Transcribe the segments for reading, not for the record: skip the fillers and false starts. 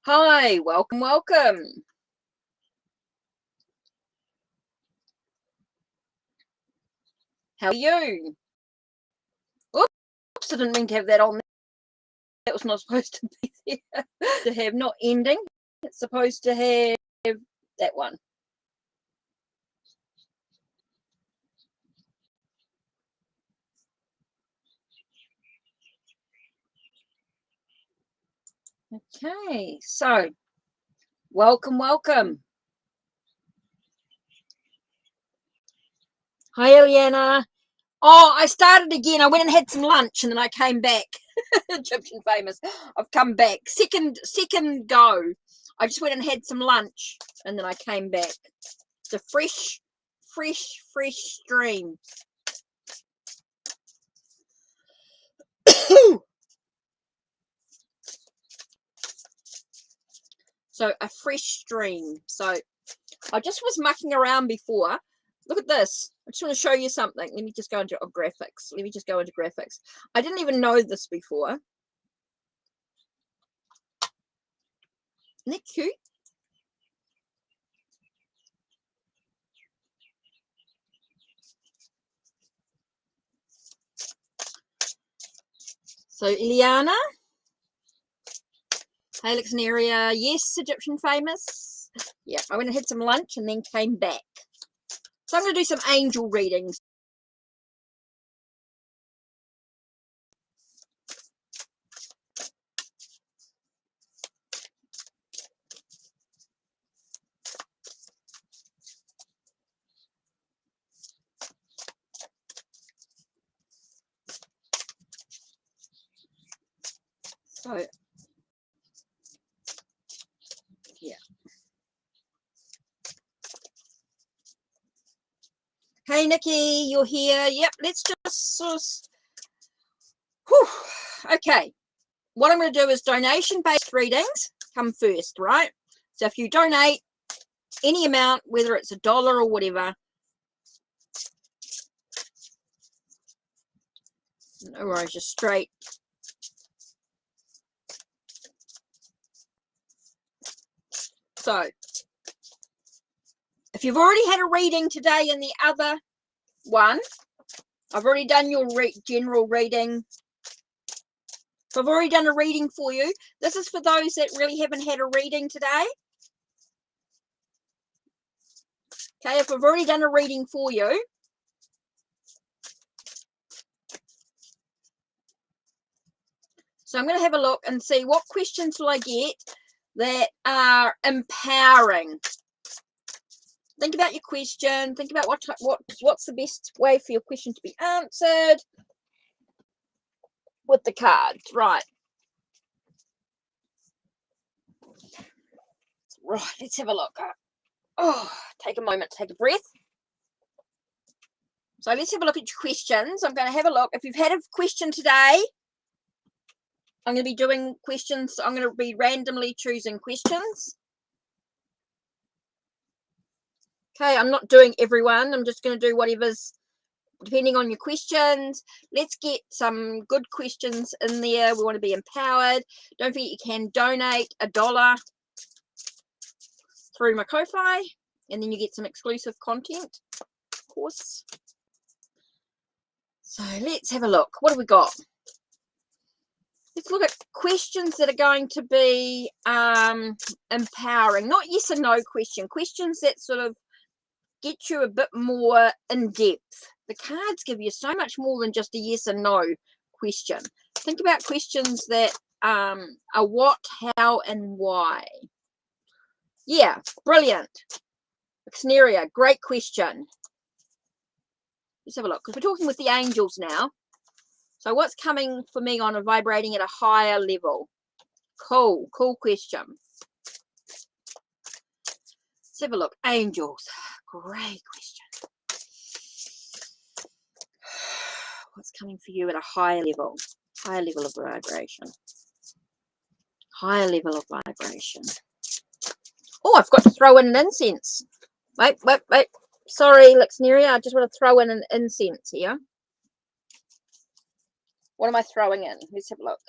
Hi, welcome, welcome. How are you? Oops, I didn't mean to have that on. That was not supposed to be there. To have not ending. It's supposed to have that one. Okay, so welcome, welcome. Hi, Eliana. Oh, I started again. I went and had some lunch and then I came back. Egyptian famous. I've come back. Second go. I just went and had some lunch and then I came back. It's a fresh stream. So a fresh stream. So I just was mucking around before. Look at this. I just want to show you something. Let me just go into graphics. I didn't even know this before. Isn't that cute? So Ileana. Halix Neria. Yes, Egyptian famous. Yeah, I went and had some lunch and then came back. So I'm going to do some angel readings. So, yeah. Hey, Nikki, you're here. Yep, let's just... Whew. Okay. What I'm going to do is donation-based readings come first, right? So if you donate any amount, whether it's $1 or whatever, no worries, just straight. So if you've already had a reading today in the other one, I've already done your general reading. So I've already done a reading for you. This is for those that really haven't had a reading today. Okay, if I've already done a reading for you, so I'm going to have a look and see what questions will I get that are empowering. Think about your question. Think about what's the best way for your question to be answered with the cards. Right. Right, let's have a look. Oh, take a moment, take a breath. So let's have a look at your questions. I'm going to have a look. If you've had a question today, I'm going to be doing questions. I'm going to be randomly choosing questions. Okay, I'm not doing everyone. I'm just going to do whatever's depending on your questions. Let's get some good questions in there. We want to be empowered. Don't forget you can donate $1 through my Ko-Fi, and then you get some exclusive content, of course. So let's have a look. What have we got? Let's look at questions that are going to be empowering, not yes or no questions that sort of get you a bit more in depth. The cards give you so much more than just a yes or no question. Think about questions that are what, how, and why. Yeah, brilliant. Scenario, great question. Let's have a look, because we're talking with the angels now. So what's coming for me on a vibrating at a higher level? Cool question. Let's have a look. Angels, great question. What's coming for you at a higher level? Higher level of vibration. Higher level of vibration. Oh, I've got to throw in an incense. Wait. Sorry, Lixneria. I just want to throw in an incense here. What am I throwing in? Let's have a look.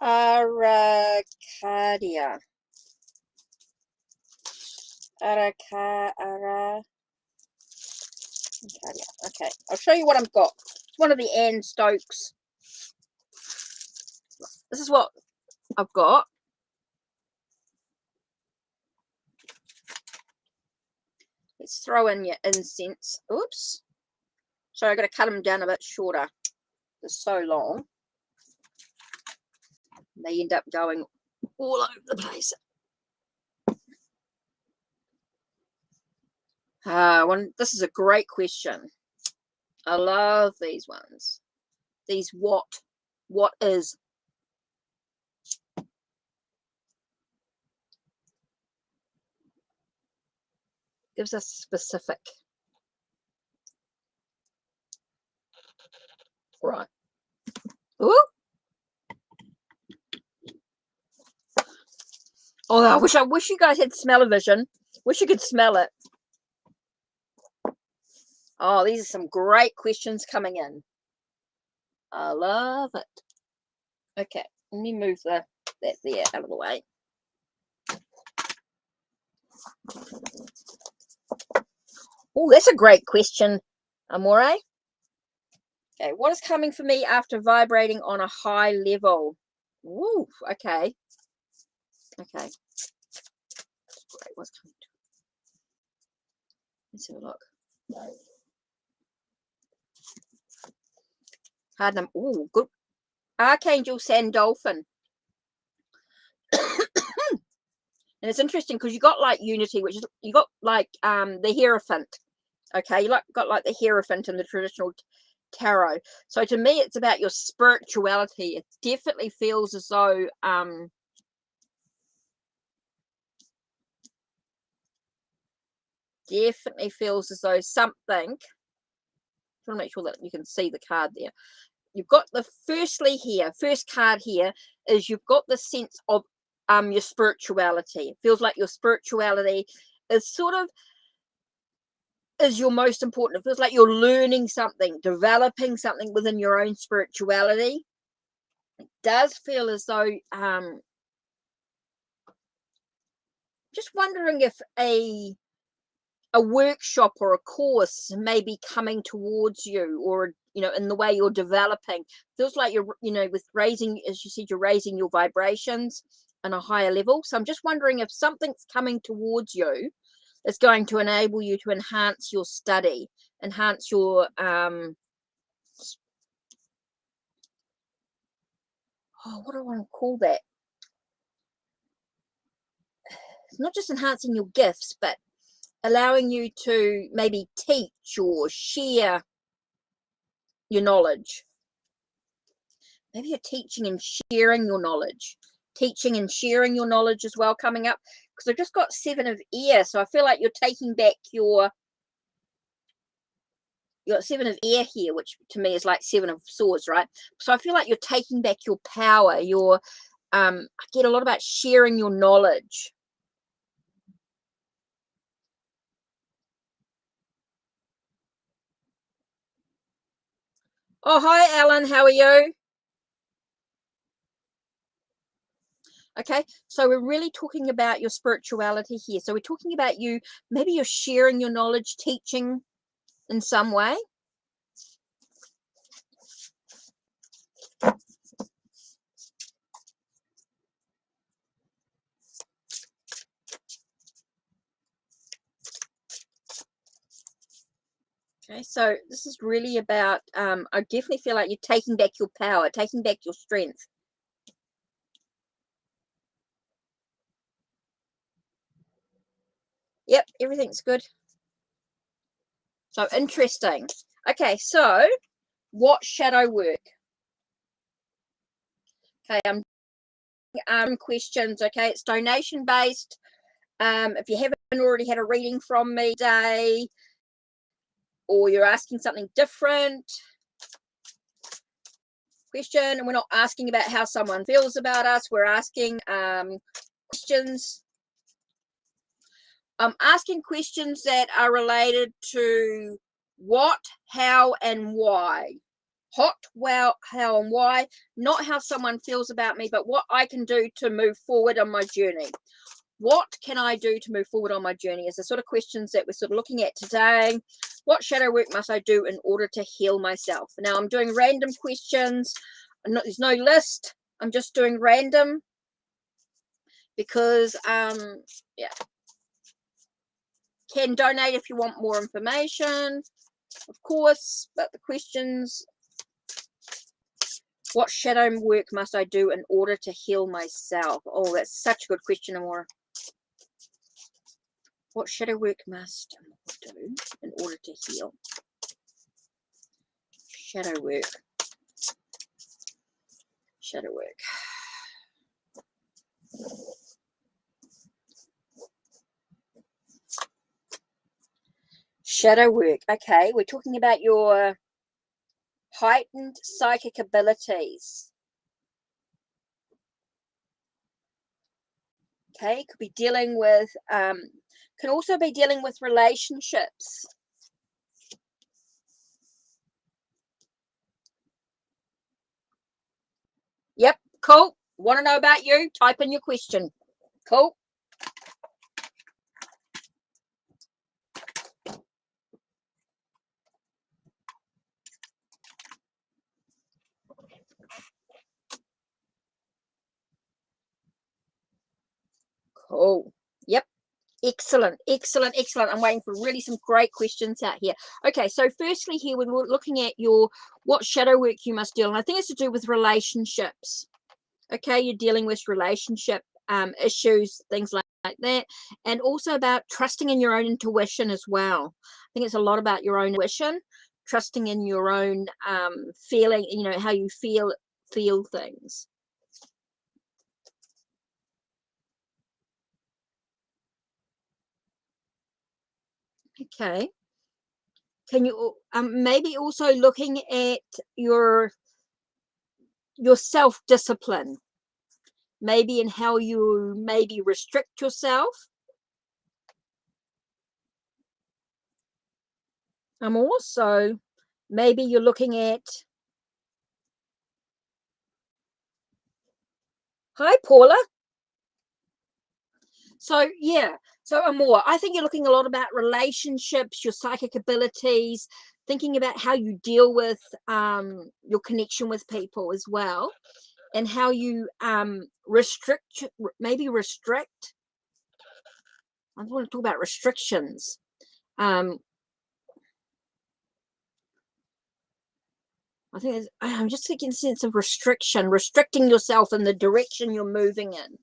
Arcadia. Okay, I'll show you what I've got. It's one of the Anne Stokes. This is what I've got. Let's throw in your incense. Oops. So I've got to cut them down a bit shorter. They're so long. They end up going all over the place. This is a great question. I love these ones. These what is. Gives us specific. Right. Ooh. Oh, I wish you guys had smell-o-vision. Wish you could smell it. Oh, these are some great questions coming in. I love it. Okay, let me move that there out of the way. Oh, that's a great question, Amore. Okay, what is coming for me after vibrating on a high level? Ooh, okay. Okay. Great, what's coming? Let's have a look. Hard number. Ooh, good. Archangel Sandolphin. And it's interesting because you got like unity, which is you got like the Hierophant. Okay, you got like the Hierophant in the traditional tarot. So to me, it's about your spirituality. It definitely feels as though something. I want to make sure that you can see the card there. You've got the first card here is you've got the sense of your spirituality. It feels like your spirituality is your most important. It feels like you're learning something, developing something within your own spirituality. It does feel as though just wondering if a workshop or a course may be coming towards you, or in the way you're developing. Feels like you're with raising, as you said, you're raising your vibrations on a higher level. So I'm just wondering if something's coming towards you that's going to enable you to enhance your study, enhance your what do I want to call that? It's not just enhancing your gifts, but allowing you to maybe teach or share your knowledge. Maybe you're teaching and sharing your knowledge. Teaching and sharing your knowledge as well coming up. Because I've just got 7 of air. So I feel like you're taking back you got 7 of air here, which to me is like 7 of swords, right? So I feel like you're taking back your power. I get a lot about sharing your knowledge. Oh, hi, Alan. How are you? Okay, so we're really talking about your spirituality here. So we're talking about maybe you're sharing your knowledge, teaching in some way. Okay, so this is really about, I definitely feel like you're taking back your power, taking back your strength. Yep, everything's good. So interesting. Okay, so what shadow work? Okay, I'm questions. Okay, it's donation based. If you haven't already had a reading from me today, or you're asking something different, question, and we're not asking about how someone feels about us, we're asking questions. I'm asking questions that are related to what, how, and why. Hot, well, how and why, not how someone feels about me, but what I can do to move forward on my journey. What can I do to move forward on my journey is the sort of questions that we're sort of looking at today. What shadow work must I do in order to heal myself? Now, I'm doing random questions. There's no list. I'm just doing random because, yeah. Can donate if you want more information, of course, but the questions. What shadow work must I do in order to heal myself? Oh, that's such a good question, Amora. What shadow work must I do in order to heal? Shadow work. Shadow work. Shadow work. Okay, we're talking about your heightened psychic abilities. Okay, could be dealing with, can also be dealing with relationships. Yep, cool. Want to know about you? Type in your question. Cool. Cool. Yep. Excellent, excellent, excellent. I'm waiting for really some great questions out here. Okay, so firstly here, when we're looking at your what shadow work you must deal, and I think it's to do with relationships. Okay, you're dealing with relationship issues, things like that, and also about trusting in your own intuition as well. I think it's a lot about your own intuition, trusting in your own feeling, you know, how you feel things. Okay. Can you maybe also looking at your self-discipline, maybe in how you maybe restrict yourself. Also maybe you're looking at, hi Paula. So yeah, so Amor, I think you're looking a lot about relationships, your psychic abilities, thinking about how you deal with your connection with people as well, and how you restrict. I want to talk about restrictions. I think I'm just thinking sense of restricting yourself in the direction you're moving in.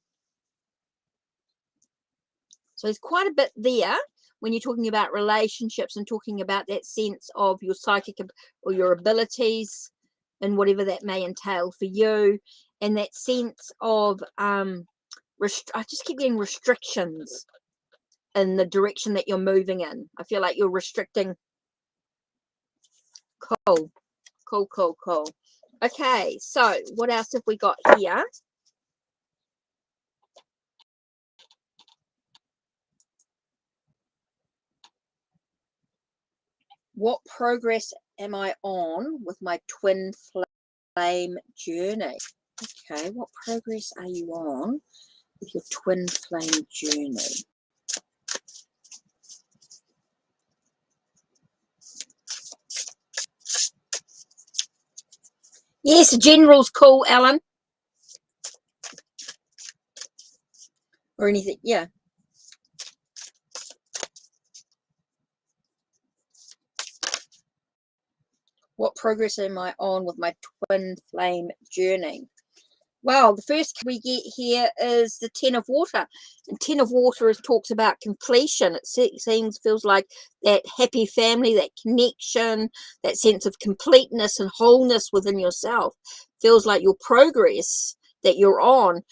So there's quite a bit there when you're talking about relationships and talking about that sense of your psychic or your abilities and whatever that may entail for you, and that sense of I just keep getting restrictions in the direction that you're moving in. I feel like you're restricting. Cool. Okay, so what else have we got here? What progress am I on with my twin flame journey? Okay, what progress are you on with your twin flame journey? Yes, general's cool, Alan. Or anything, yeah. What progress am I on with my twin flame journey? Well, the first we get here is the Ten of Water. And Ten of Water talks about completion. It feels like that happy family, that connection, that sense of completeness and wholeness within yourself. Feels like your progress that you're on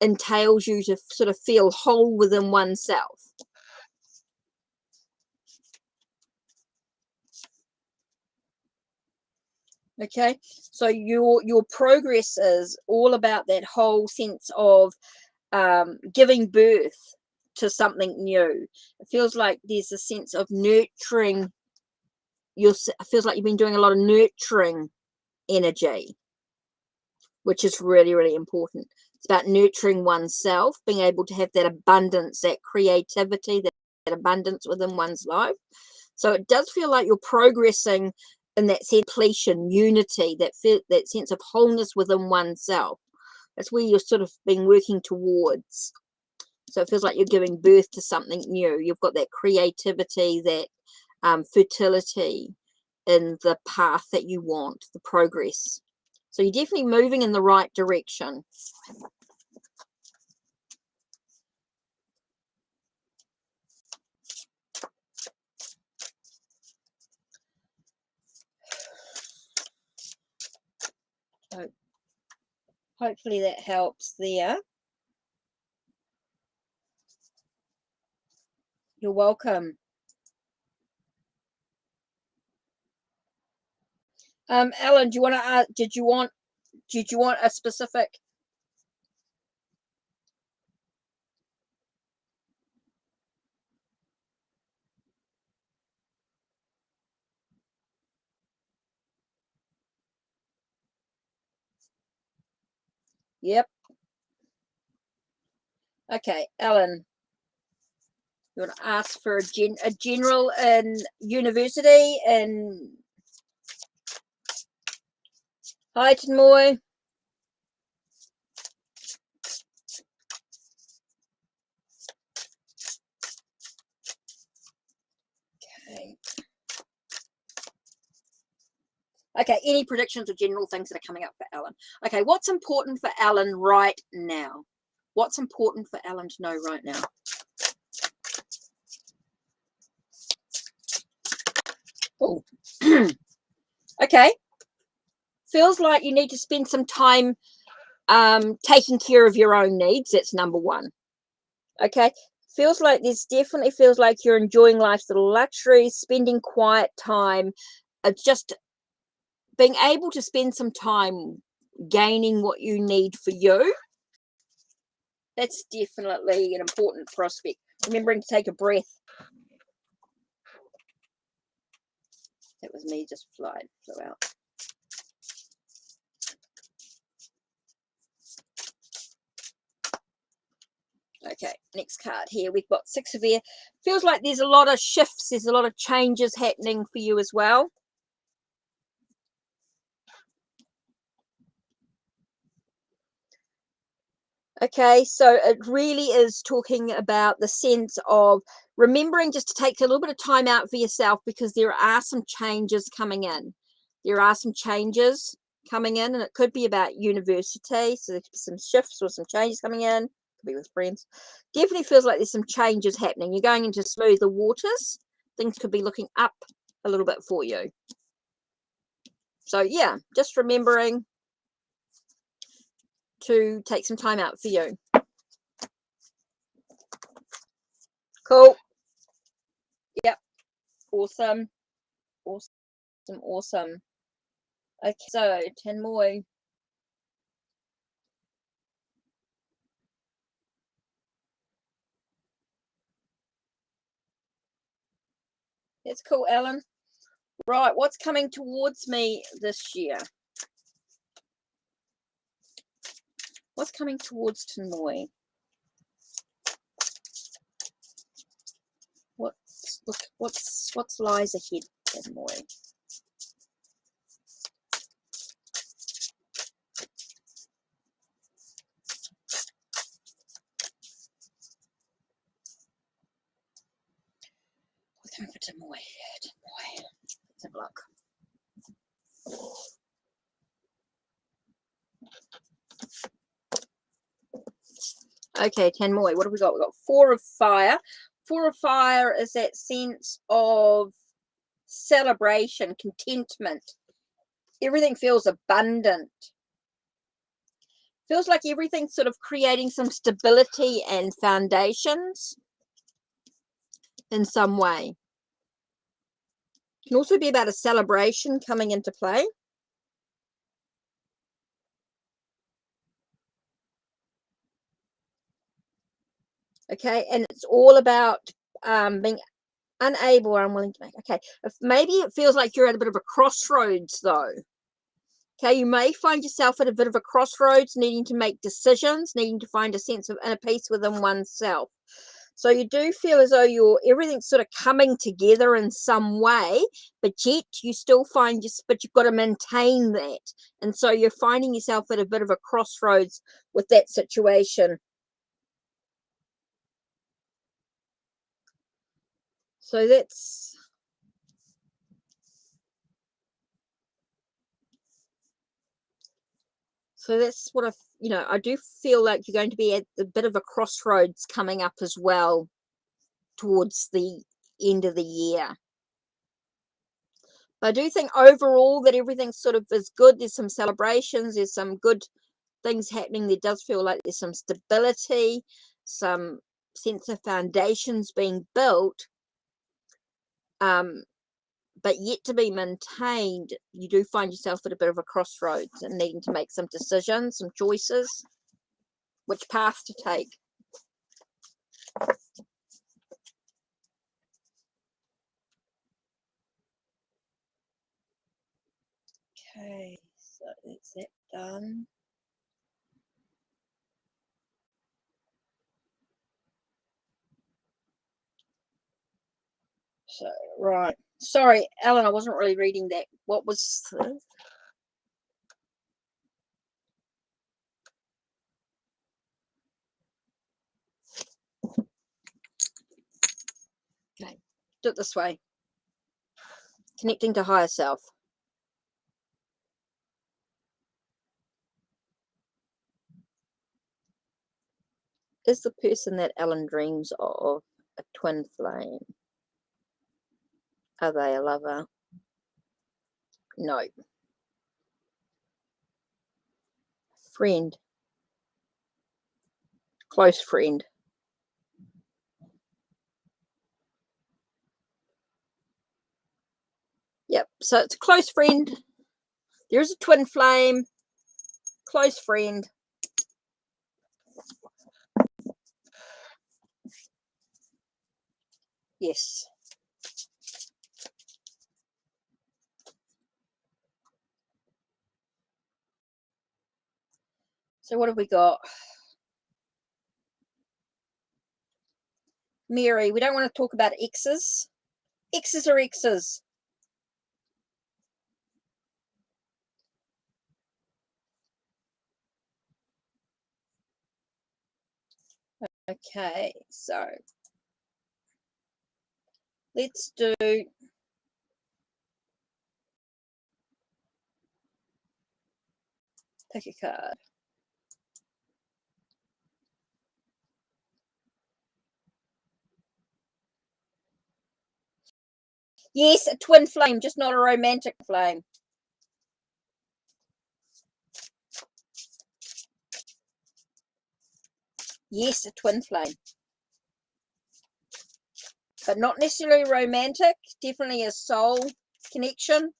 entails you to sort of feel whole within oneself. Okay, so your progress is all about that whole sense of giving birth to something new. It feels like there's a sense of nurturing. It feels like you've been doing a lot of nurturing energy, which is really, really important. It's about nurturing oneself, being able to have that abundance, that creativity, that abundance within one's life. So it does feel like you're progressing in that sense of completion, unity, that sense of wholeness within oneself. That's where you're sort of been working towards. So it feels like you're giving birth to something new. You've got that creativity, that fertility in the path that you want, the progress. So you're definitely moving in the right direction. So hopefully that helps there. You're welcome. Ellen, do you want to did you want a specific? Yep. Okay, Ellen, you want to ask for a general in university and hi Tanmoy. Okay, any predictions or general things that are coming up for Ellen? Okay, what's important for Ellen right now? What's important for Ellen to know right now? Oh, okay. Feels like you need to spend some time taking care of your own needs. That's number one. Okay. Feels like definitely feels like you're enjoying life's little luxuries, spending quiet time, just being able to spend some time gaining what you need for you. That's definitely an important prospect. Remembering to take a breath. That was me just flew out. Okay, next card here. We've got Six of Air. Feels like there's a lot of shifts. There's a lot of changes happening for you as well. Okay, so it really is talking about the sense of remembering just to take a little bit of time out for yourself, because there are some changes coming in. There are some changes coming in, and it could be about university. So there's some shifts or some changes coming in. Could be with friends. Definitely feels like there's some changes happening. You're going into smoother waters. Things could be looking up a little bit for you. So yeah, just remembering to take some time out for you. Cool. Yep. Awesome. Awesome. Okay, so 10 more. That's cool, Ellen. Right, what's coming towards me this year? What's coming towards Tanmoy? What's lies ahead, Tanmoy? What's coming for Tanmoy? Let's have a look. Okay, Tanmoy, what have we got? We've got Four of Fire. Four of Fire is that sense of celebration, contentment. Everything feels abundant. Feels like everything's sort of creating some stability and foundations in some way. Can also be about a celebration coming into play. Okay, and it's all about being unable or unwilling to make. Okay, maybe it feels like you're at a bit of a crossroads though. Okay, you may find yourself at a bit of a crossroads, needing to make decisions, needing to find a sense of inner peace within oneself. So you do feel as though everything's sort of coming together in some way, but yet you still find but you've got to maintain that. And so you're finding yourself at a bit of a crossroads with that situation. So that's what I do feel like you're going to be at a bit of a crossroads coming up as well towards the end of the year. But I do think overall that everything sort of is good. There's some celebrations, there's some good things happening. There does feel like there's some stability, some sense of foundations being built, but yet to be maintained. You do find yourself at a bit of a crossroads and needing to make some decisions, some choices, which path to take. Okay, so that's that done. So, right. Sorry, Ellen, I wasn't really reading that. What was the... Okay, do it this way. Connecting to higher self. Is the person that Ellen dreams of a twin flame? Are they a lover? No. Friend. Close friend. Yep, so it's a close friend. There's a twin flame. Close friend. Yes. So what have we got? Mary, we don't want to talk about exes. Exes are exes. Okay, so let's do pick a card. Yes, a twin flame, just not a romantic flame. Yes, a twin flame. But not necessarily romantic. Definitely a soul connection.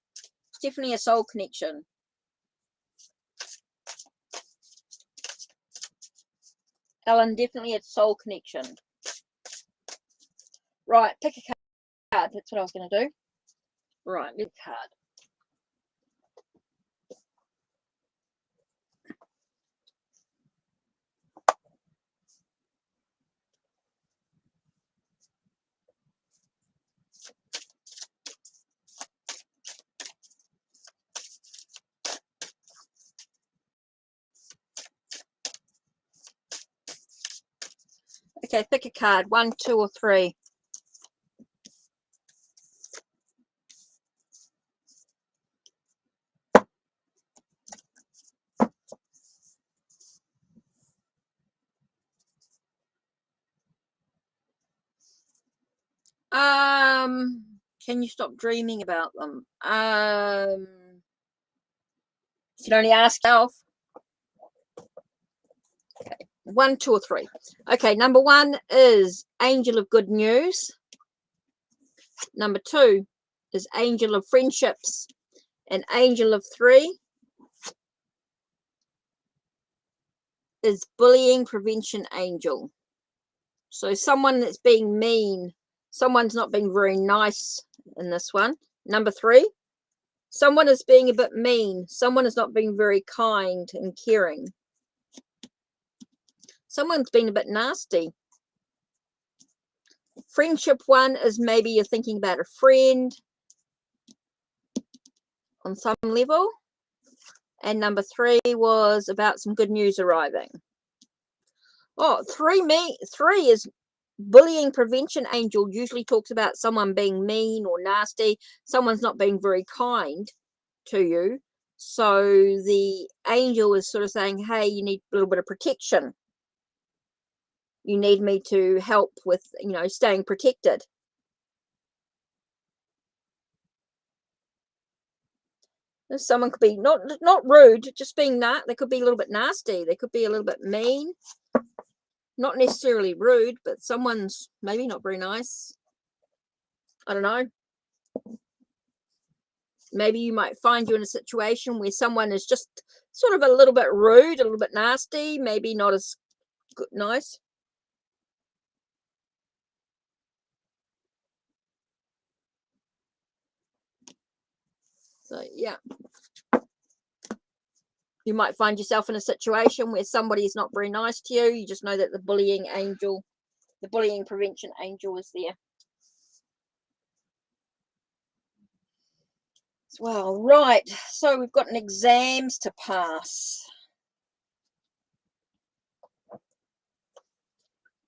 Definitely a soul connection. Ellen, definitely a soul connection. Right, pick a card. That's what I was going to do. Right, pick a card. Okay, pick a card. 1, 2, or 3. Can you stop dreaming about them? You can only ask yourself. Okay, 1, 2, or 3. Okay, number 1 is Angel of Good News. Number 2 is Angel of Friendships. And Angel of 3 is Bullying Prevention Angel. So someone that's being mean, someone's not being very nice in this one. Number 3, Someone is being a bit mean. Someone is not being very kind and caring. Someone's been a bit nasty. Friendship 1 is maybe you're thinking about a friend on some level. And number 3 was about some good news arriving. Oh, 3 is bullying prevention angel. Usually talks about someone being mean or nasty. Someone's not being very kind to you. So the angel is sort of saying, hey, you need a little bit of protection. You need me to help with, you know, staying protected. Someone could be not rude, just being they could be a little bit nasty. They could be a little bit mean. Not necessarily rude, but someone's maybe not very nice. I don't know. Maybe you might find you in a situation where someone is just sort of a little bit rude, a little bit nasty, maybe not as good, nice. So, yeah. You might find yourself in a situation where somebody is not very nice to you. You just know that the bullying angel, the bullying prevention angel is there. Well, right. So we've got an exams to pass.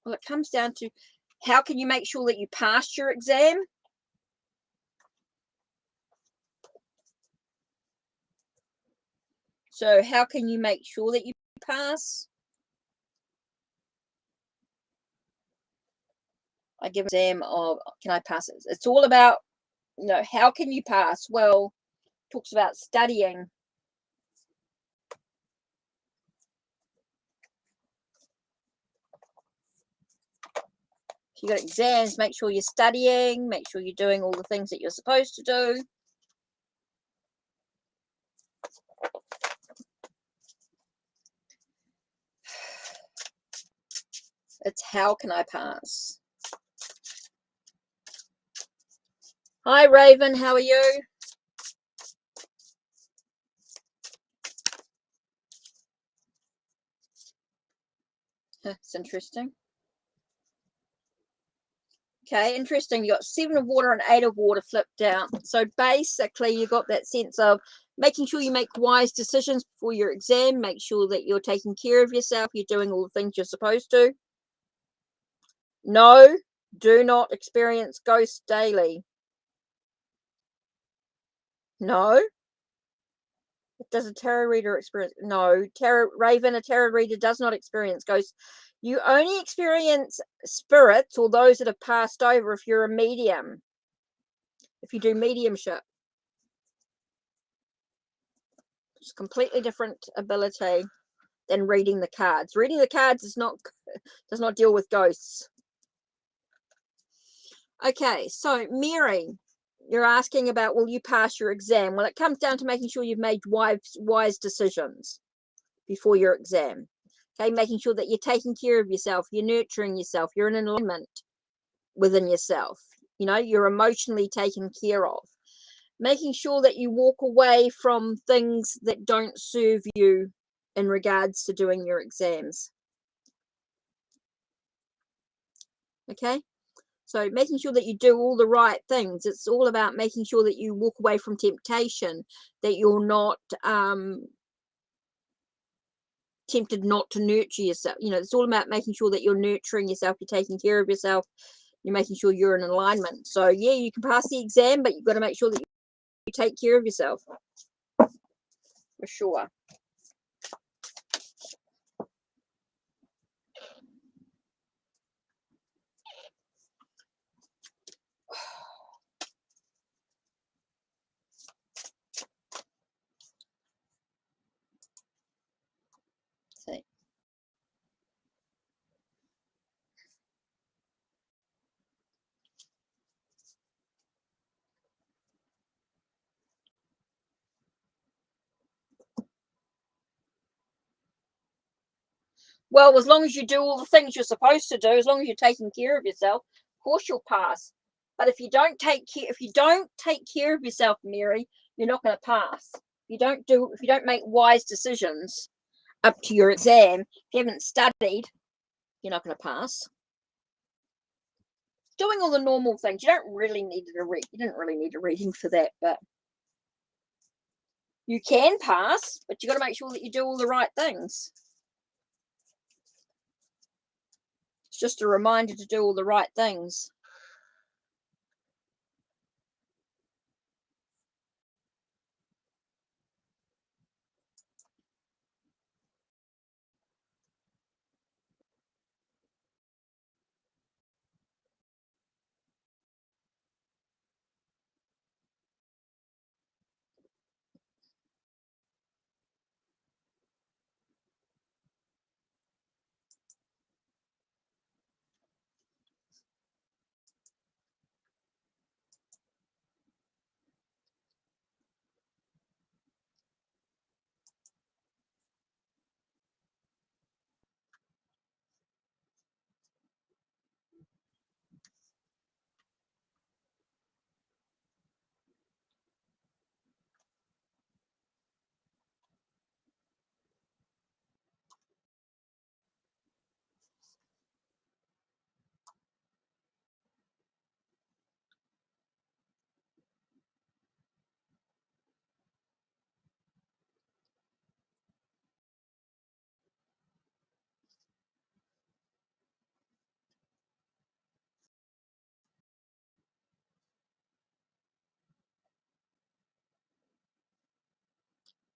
Well, it comes down to how can you make sure that you pass your exam? So how can you make sure that you pass? I give an exam of, can I pass it? It's all about, you know, how can you pass? Well, talks about studying. If you got exams, make sure you're studying, make sure you're doing all the things that you're supposed to do. It's how can I pass? Hi, Raven. How are you? It's interesting. Okay, interesting. You got 7 of water and 8 of water flipped out. So basically, you got that sense of making sure you make wise decisions before your exam. Make sure that you're taking care of yourself. You're doing all the things you're supposed to. No, do not experience ghosts daily. No. Does a tarot reader experience? No. Raven, a tarot reader does not experience ghosts. You only experience spirits or those that have passed over if you're a medium. If you do mediumship. It's a completely different ability than reading the cards. Reading the cards does not deal with ghosts. Okay, so Mary, you're asking about, will you pass your exam? Well, it comes down to making sure you've made wise decisions before your exam. Okay, making sure that you're taking care of yourself, you're nurturing yourself, you're in alignment within yourself. You know, you're emotionally taken care of. Making sure that you walk away from things that don't serve you in regards to doing your exams. Okay, so making sure that you do all the right things. It's all about making sure that you walk away from temptation, that you're not tempted not to nurture yourself. You know, it's all about making sure that you're nurturing yourself, you're taking care of yourself, you're making sure you're in alignment. So yeah, you can pass the exam, but you've got to make sure that you take care of yourself. For sure. See. Well, as long as you do all the things you're supposed to do, as long as you're taking care of yourself, of course you'll pass. But if you don't take care of yourself, Mary, you're not going to pass. If you don't make wise decisions up to your exam, if you haven't studied, you're not going to pass. Doing all the normal things, you don't really need to read. You didn't really need a reading for that, but you can pass, but you got to make sure that you do all the right things. It's just a reminder to do all the right things.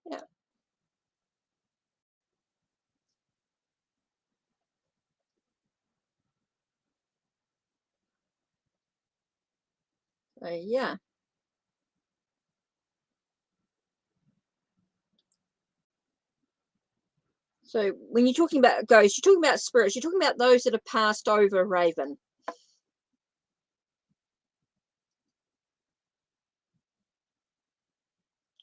Yeah. Yeah. So when you're talking about ghosts, you're talking about spirits, you're talking about those that have passed over, Raven.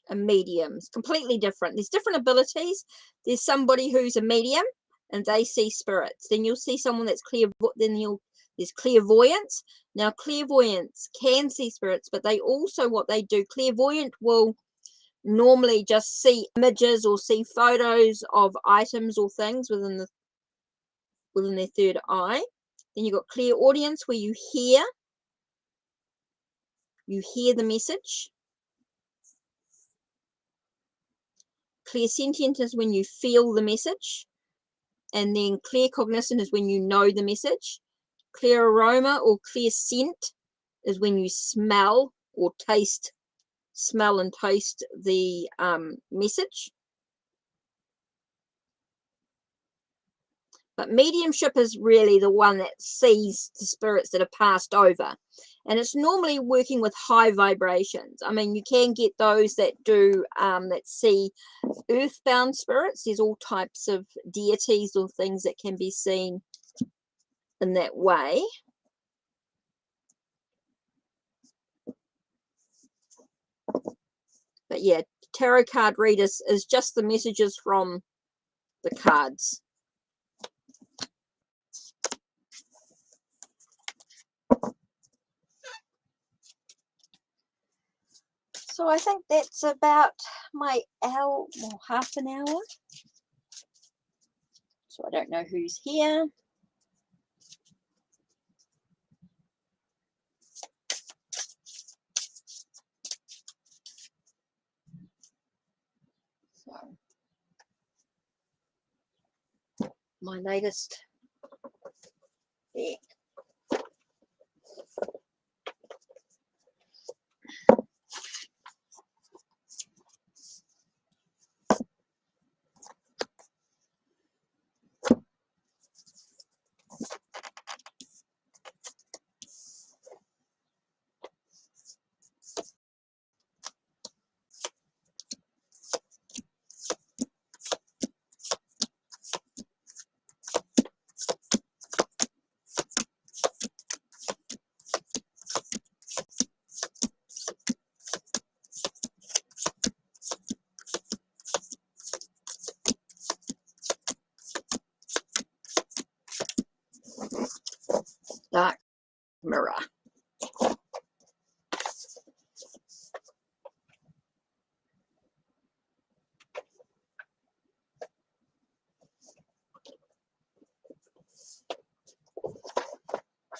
And mediums, completely different. There's different abilities. There's somebody who's a medium and they see spirits. Then you'll see someone that's there's clairvoyance. Now clairvoyance can see spirits, but they also, what they do, clairvoyant will normally just see images or see photos of items or things within their third eye. Then you've got clairaudience, where you hear the message. Clairsentient is when you feel the message. And then claircognition is when you know the message. Clear aroma or clear scent is when you smell and taste the message. But mediumship is really the one that sees the spirits that have passed over. And it's normally working with high vibrations. I mean, you can get those that do, that see earthbound spirits. There's all types of deities or things that can be seen in that way. But yeah, tarot card readers is just the messages from the cards. So I think that's about my hour, well, half an hour. So I don't know who's here. So my latest deck.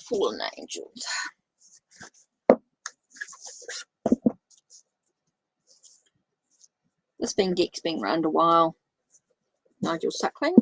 fallen angels. This deck's been around a while. Nigel Suckling.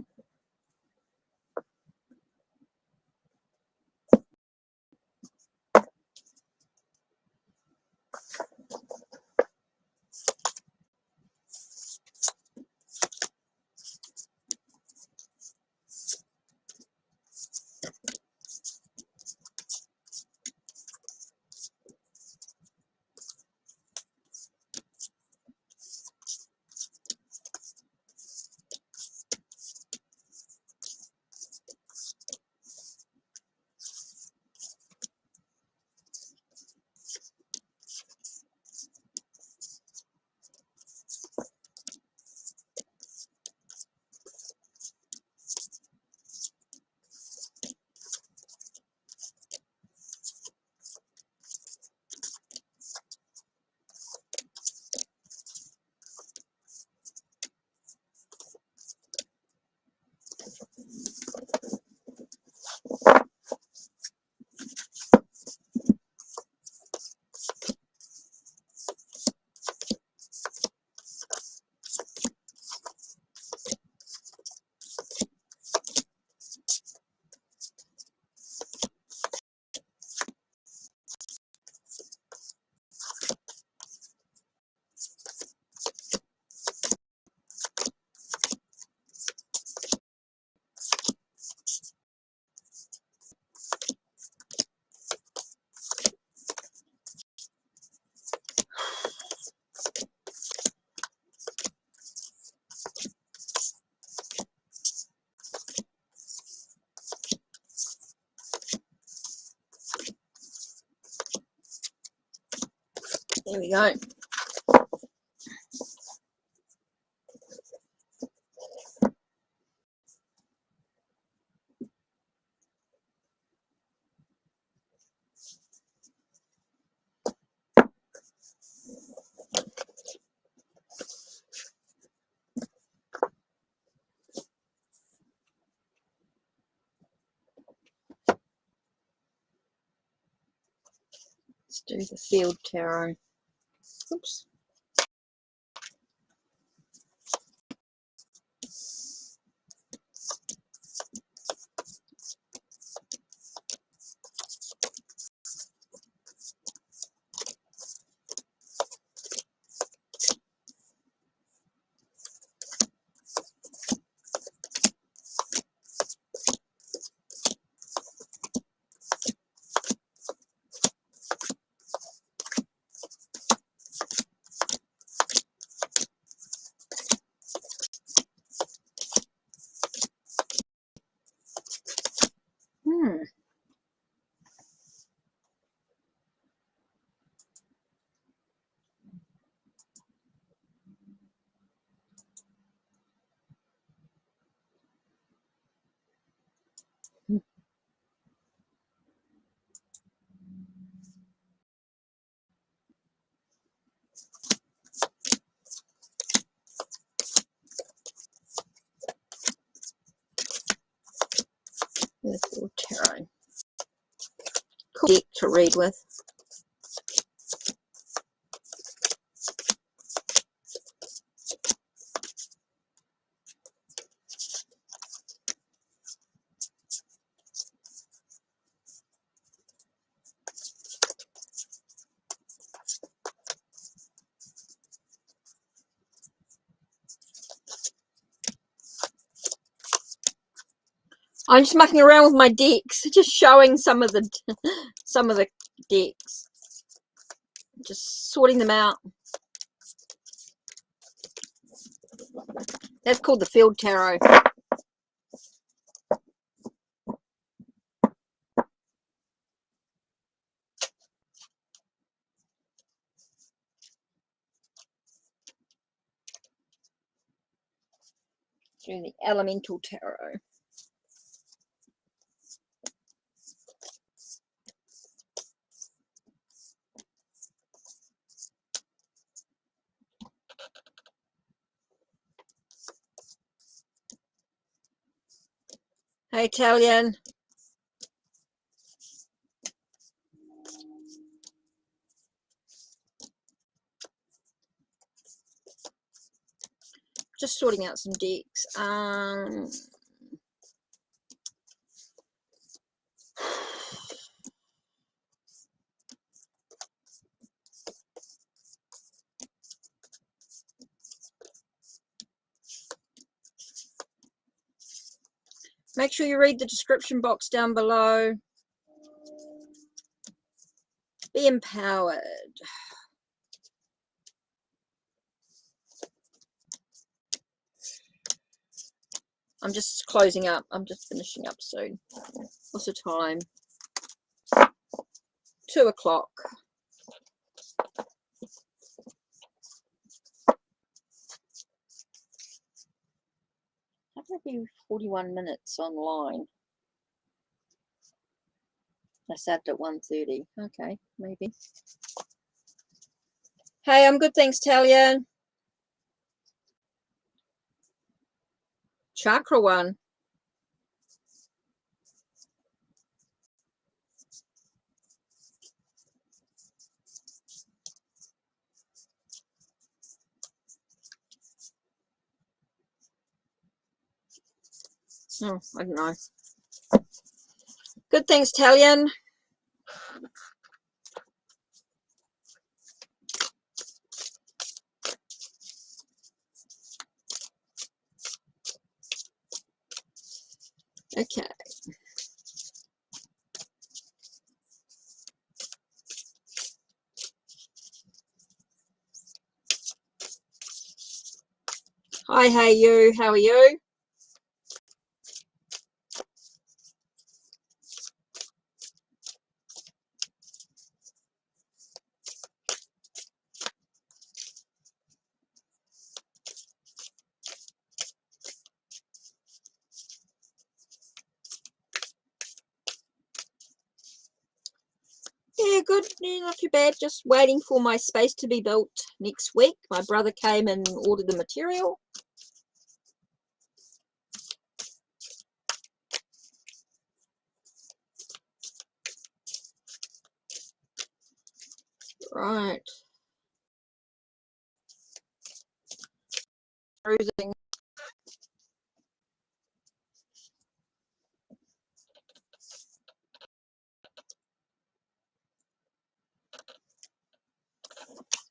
There we go. Let's do the field tarot. Oops. The field tarot. Cool deck to read with. I'm just mucking around with my decks, just showing some of the decks, just sorting them out. That's called the field tarot. Doing the elemental tarot. Hey, Italian. Just sorting out some decks. Make sure you read the description box down below. Be empowered. I'm just closing up. I'm just finishing up soon. What's the time? 2 o'clock. How can it be 41 minutes online? I started at 1:30. Okay, maybe. Hey, I'm good, thanks, Talia. Chakra one. Oh, I don't know. Good, thanks, Talian. Okay. Hi, hey you. How are you? Yeah, good. Yeah, not too bad. Just waiting for my space to be built next week. My brother came and ordered the material. Right. Cruising.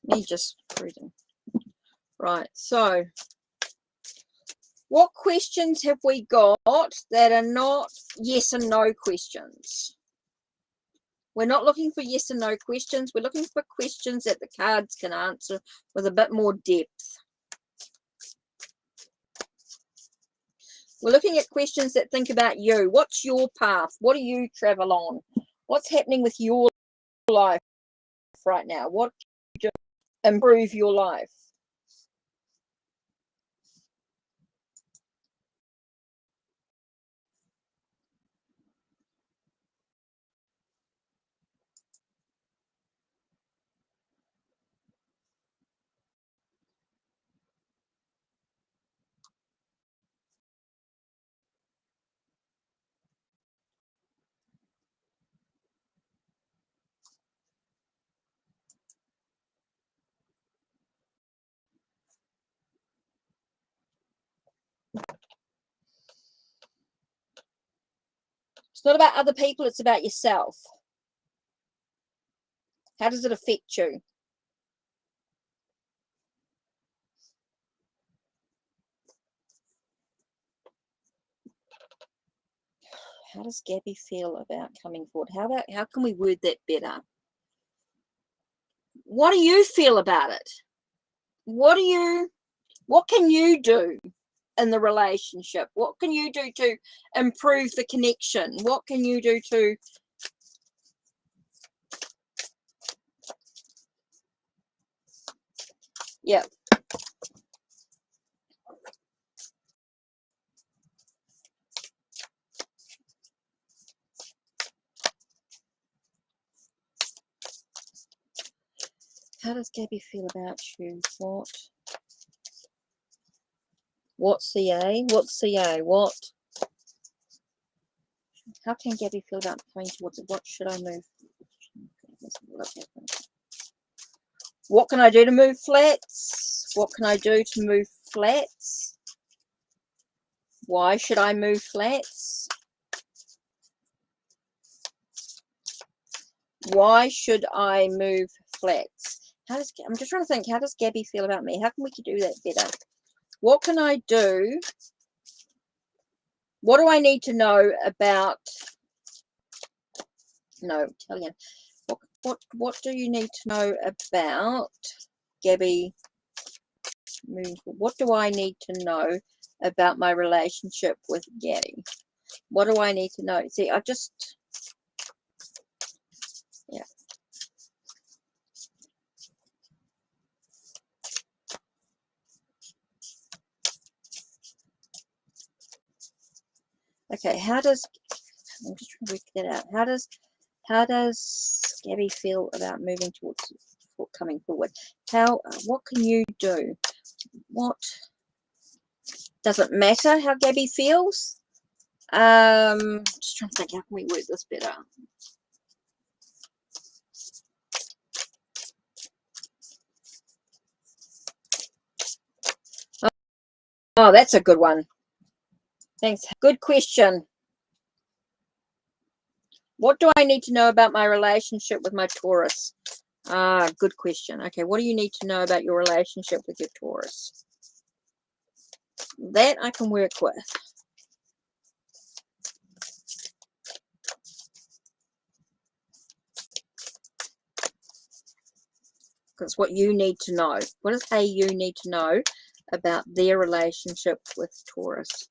Me just cruising. Right. So, what questions have we got that are not yes and no questions? We're not looking for yes and no questions. We're looking for questions that the cards can answer with a bit more depth. We're looking at questions that think about you. What's your path? What do you travel on? What's happening with your life right now? What do you do to improve your life? It's not about other people, it's about yourself. How does it affect you? How does Gabby feel about coming forward? How can we word that better? What do you feel about it? What can you do in the relationship? What can you do to improve the connection? What can you do to yeah. How does Gabby feel about you? What CA? What CA? What? How can Gabby feel about coming towards it? What should I move? What can I do to move flats? What can I do to move flats? Why should I move flats? Why should I move flats? I'm just trying to think, how does Gabby feel about me? How can we do that better? What can I do? What do I need to know about? No, Italian. What do you need to know about Gabby? What do I need to know about my relationship with Gabby? What do I need to know? See, yeah. Okay, I'm just trying to work that out. How does Gabby feel about moving towards coming forward? What can you do? What does it matter how Gabby feels? Just trying to think, how can we work this better? Oh, that's a good one. Thanks. Good question. What do I need to know about my relationship with my Taurus? Good question. Okay, what do you need to know about your relationship with your Taurus? That I can work with. Because what you need to know. What does you need to know about their relationship with Taurus?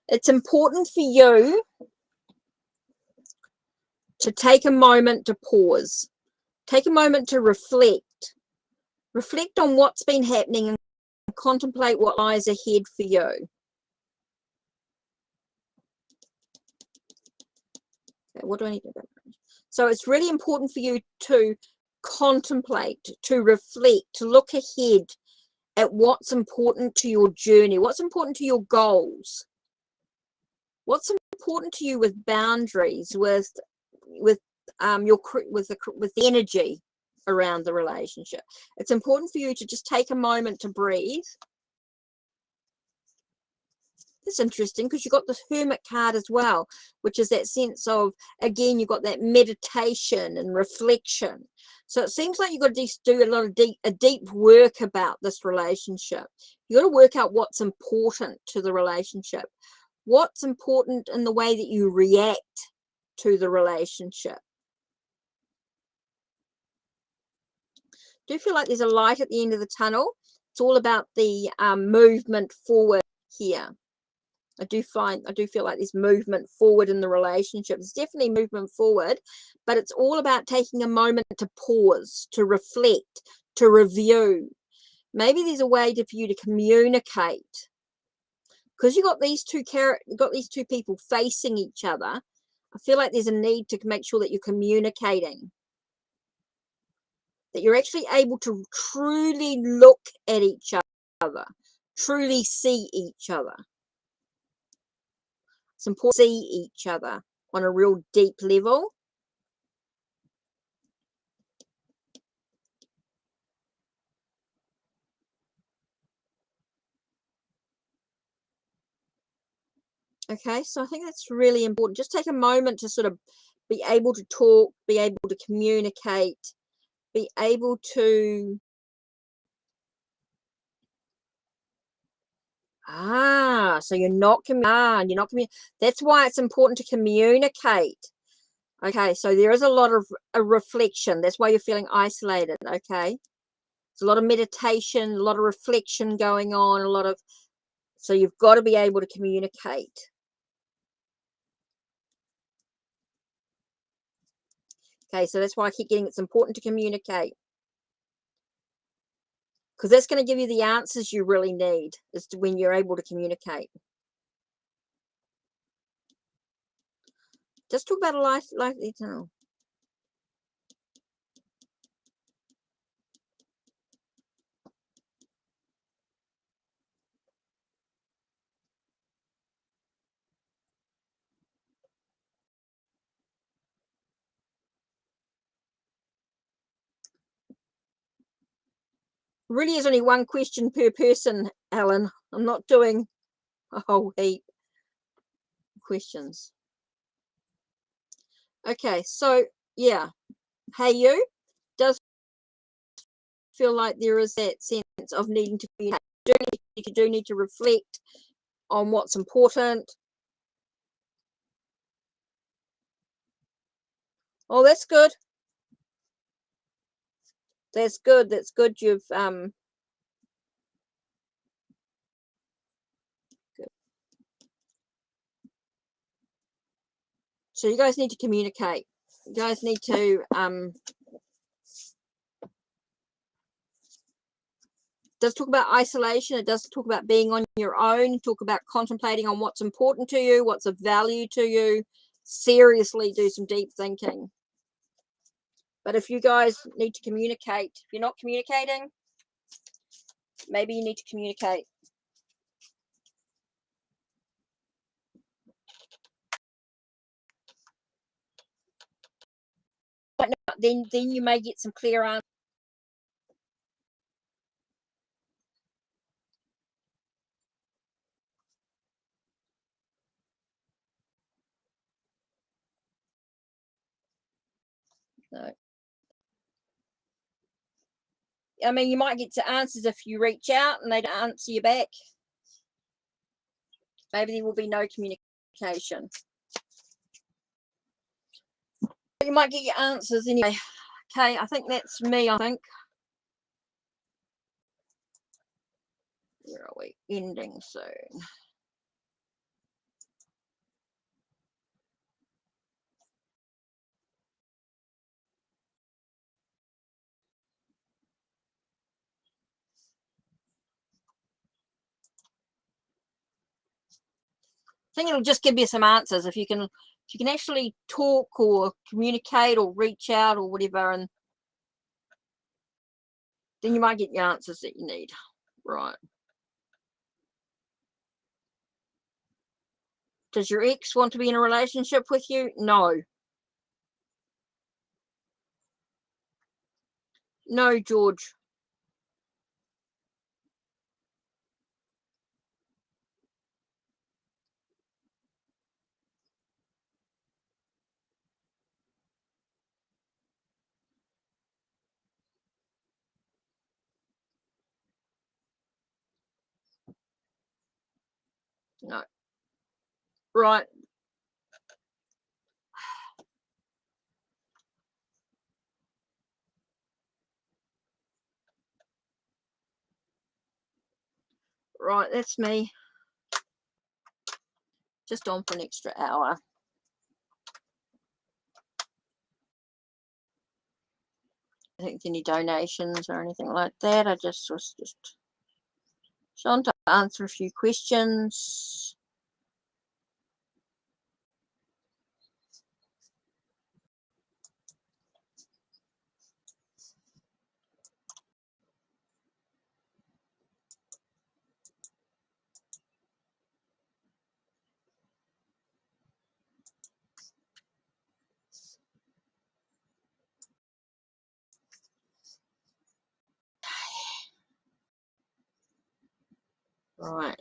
It's important for you to take a moment to pause. Take a moment to reflect. Reflect on what's been happening and contemplate what lies ahead for you. Okay, what do I need to do? So it's really important for you to contemplate, to reflect, to look ahead at what's important to your journey, what's important to your goals, what's important to you with boundaries, with the energy around the relationship. It's important for you to just take a moment to breathe. That's interesting because you've got this Hermit card as well, which is that sense of, again, you've got that meditation and reflection. So it seems like you've got to do a lot of deep work about this relationship. You've got to work out what's important to the relationship, what's important in the way that you react to the relationship. Do you feel like there's a light at the end of the tunnel? It's all about the movement forward here. I do feel like there's movement forward in the relationship. There's definitely movement forward, but it's all about taking a moment to pause, to reflect, to review. Maybe there's a way for you to communicate, because you've got these two people facing each other. I feel like there's a need to make sure that you're communicating, that you're actually able to truly look at each other, truly see each other. It's important to see each other on a real deep level. Okay, so I think that's really important. Just take a moment to sort of be able to talk, be able to communicate, be able to so you're not that's why it's important to communicate. Okay, so there is a lot of a reflection. That's why you're feeling isolated. Okay, it's a lot of meditation, a lot of reflection going on, so you've got to be able to communicate. Okay, so that's why I keep getting it's important to communicate, because that's going to give you the answers you really need as to when you're able to communicate. Just talk about a life eternal. Really is only one question per person, Alan. I'm not doing a whole heap of questions. Okay, so yeah. Hey, you, does feel like there is that sense of needing to communicate. You do need to reflect on what's important. Oh, that's good. That's good. That's good. You've good. So you guys need to communicate. You guys need to does talk about isolation. It does talk about being on your own. Talk about contemplating on what's important to you, what's of value to you. Seriously, do some deep thinking. But if you guys need to communicate, if you're not communicating, maybe you need to communicate. But no, then you may get some clear answers. No. I mean, you might get to answers if you reach out and they don't answer you back. Maybe there will be no communication. But you might get your answers anyway. Okay, I think that's me, I think. Where are we? Ending soon. I think it'll just give you some answers if you can actually talk or communicate or reach out or whatever, and then you might get the answers that you need. Right. Does your ex want to be in a relationship with you? No. No, George. No. Right. Right, that's me. Just on for an extra hour. I think any donations or anything like that. I just was on to answer a few questions. Right.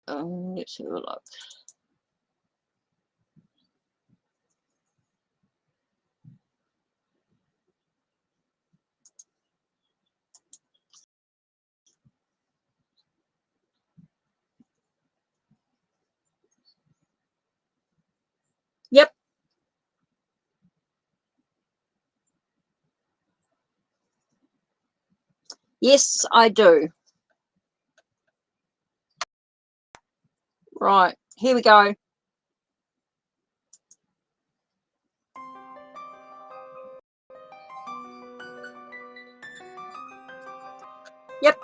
Let's have a look. Yep. Yes, I do. Right. Here we go. Yep.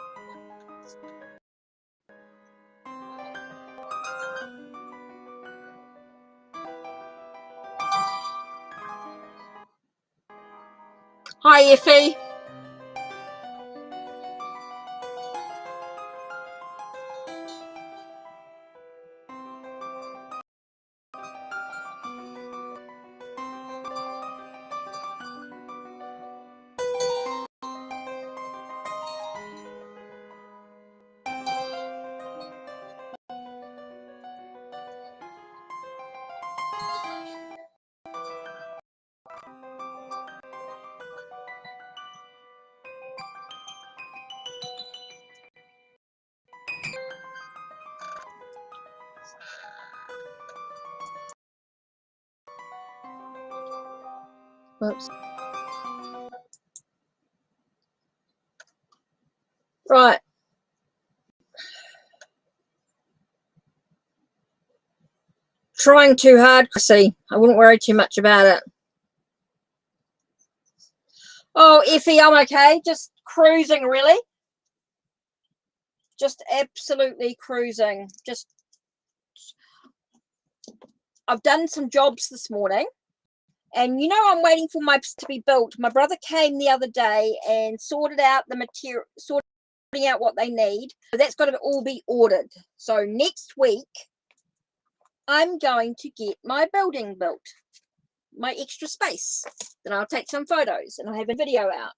Hi, Effie. Oops. Right. Trying too hard, Chrissy. I wouldn't worry too much about it. Oh, Effie, I'm okay. Just cruising, really. Just absolutely cruising. I've done some jobs this morning. And you know, I'm waiting for my to be built. My brother came the other day and sorted out the material, sorting out what they need. So that's got to all be ordered. So next week, I'm going to get my building built, my extra space. Then I'll take some photos and I'll have a video out.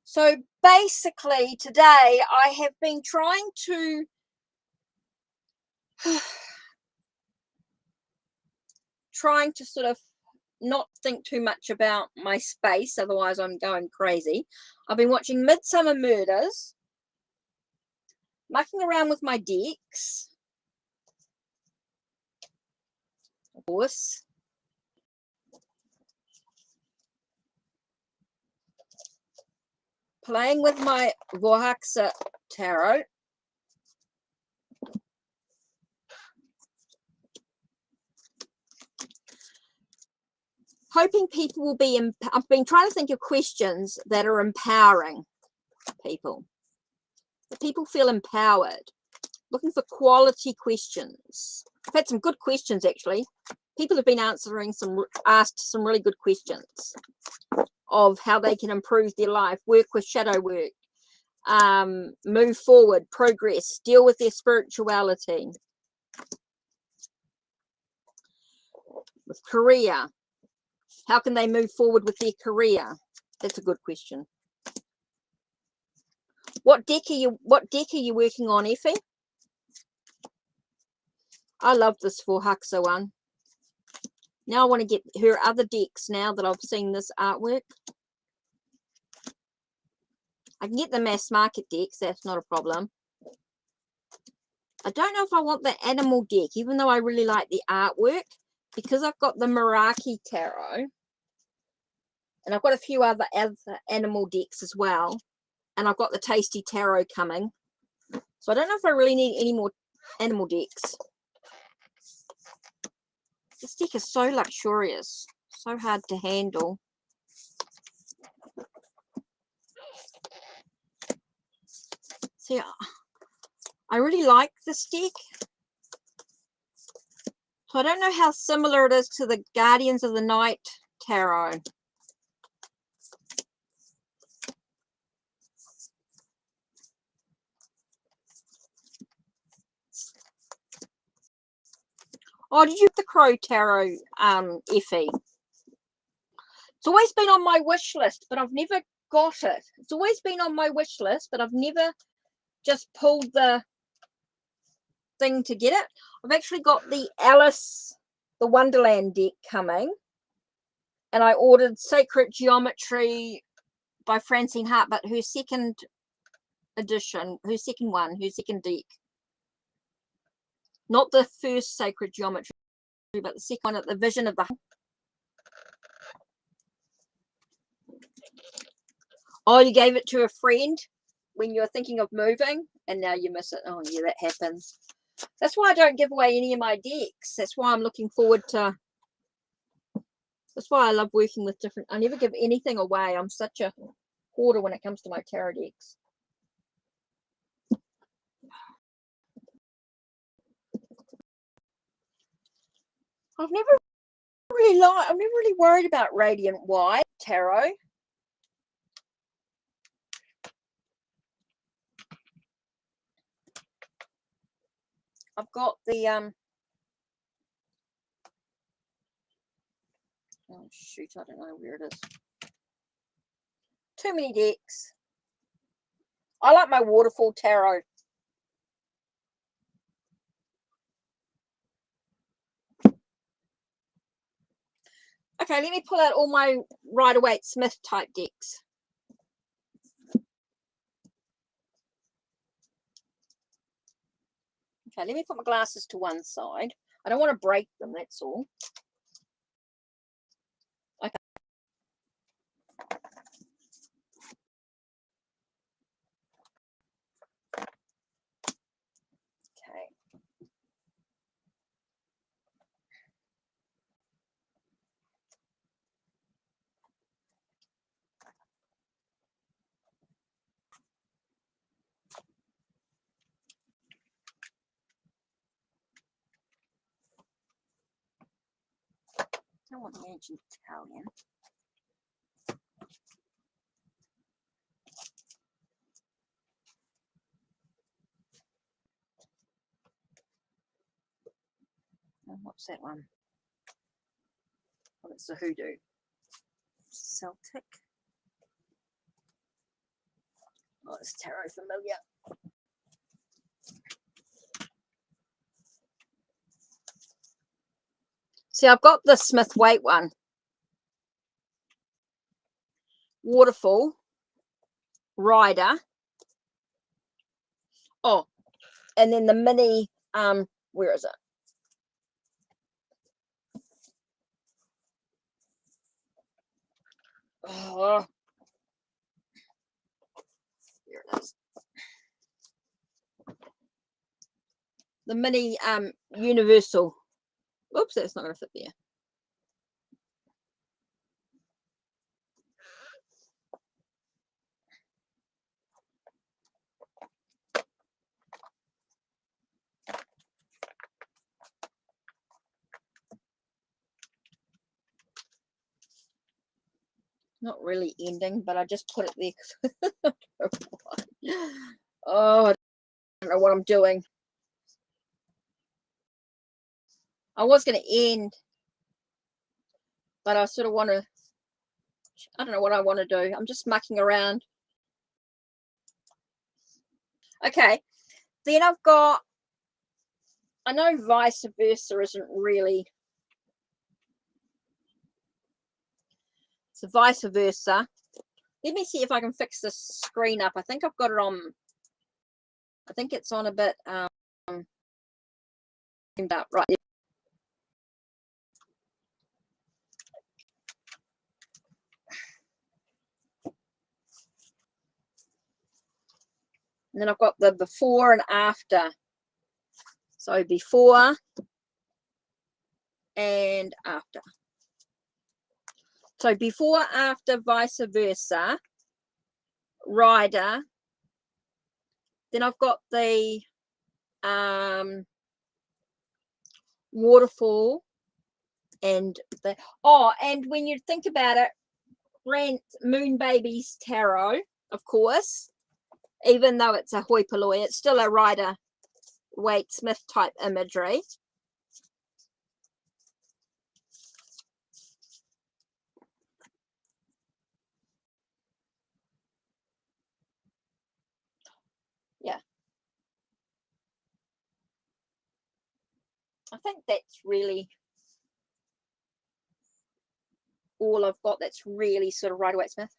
So basically today I have been trying to sort of not think too much about my space, otherwise I'm going crazy. I've been watching Midsummer Murders, mucking around with my decks, of course, playing with my Vohaxa tarot, hoping people will be I've been trying to think of questions that are empowering people, that people feel empowered, looking for quality questions. I've had some good questions, actually. People have been asked some really good questions of how they can improve their life, work with shadow work, move forward, progress, deal with their spirituality, with career. How can they move forward with their career? That's a good question. What deck are you working on, Effie? I love this Vohaxa one. Now I want to get her other decks now that I've seen this artwork. I can get the mass market decks, that's not a problem. I don't know if I want the animal deck, even though I really like the artwork, because I've got the Meraki Tarot. And I've got a few other animal decks as well. And I've got the Tasty Tarot coming. So I don't know if I really need any more animal decks. This deck is so luxurious. So hard to handle. See, I really like this deck. So I don't know how similar it is to the Guardians of the Night Tarot. Oh, did you get the Crow Tarot, Effie? It's always been on my wish list, but I've never got it. It's always been on my wish list, but I've never just pulled the thing to get it. I've actually got the Alice, the Wonderland deck coming. And I ordered Sacred Geometry by Francine Hart, but her second edition, her second deck. Not the first Sacred Geometry, but the second one at the Vision of the... Oh, you gave it to a friend when you were thinking of moving, and now you miss it. Oh, yeah, that happens. That's why I don't give away any of my decks. That's why I'm looking forward to... That's why I love working with different... I never give anything away. I'm such a hoarder when it comes to my tarot decks. I've never really worried about Radiant White Tarot. I've got the oh shoot, I don't know where it is. Too many decks. I like my Waterfall Tarot. Okay, let me pull out all my Rider-Waite-Smith type decks. Okay, let me put my glasses to one side. I don't want to break them, that's all. Okay. Okay. I don't want the ancient Italian. And what's that one? Oh, it's the Hoodoo. Celtic. Oh, it's tarot familiar. See, I've got the Smith-Waite one. Waterfall. Rider. Oh, and then the mini, where is it? Oh, here it is. The mini universal. Oops, that's not going to fit there. Not really ending, but I just put it there. Oh, I don't know what I'm doing. I was going to end, but I sort of want to, I don't know what I want to do. I'm just mucking around. Okay, then I've got, I know vice versa isn't really, it's vice versa. Let me see if I can fix this screen up. I think I've got it on, I think it's on a bit, right there. And then I've got the before and after. So before and after. So before, after, vice versa, rider. Then I've got the waterfall and the, oh, and when you think about it, Grant Moon Baby's tarot, of course, even though it's a hoi polloi, it's still a Rider-Waite-Smith type imagery. Yeah. I think that's really all I've got that's really sort of Rider-Waite-Smith.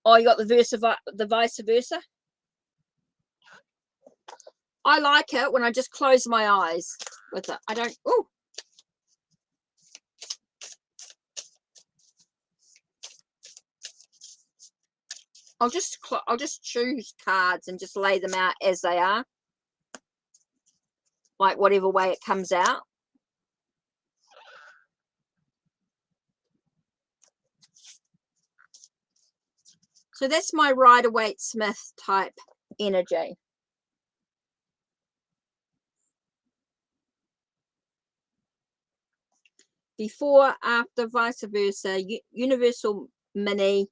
Oh, you got the vice versa. I like it when I just close my eyes with it. I don't. Oh, I'll just choose cards and just lay them out as they are, like whatever way it comes out. So that's my Rider-Waite-Smith type energy. before, after, vice versa, universal mini,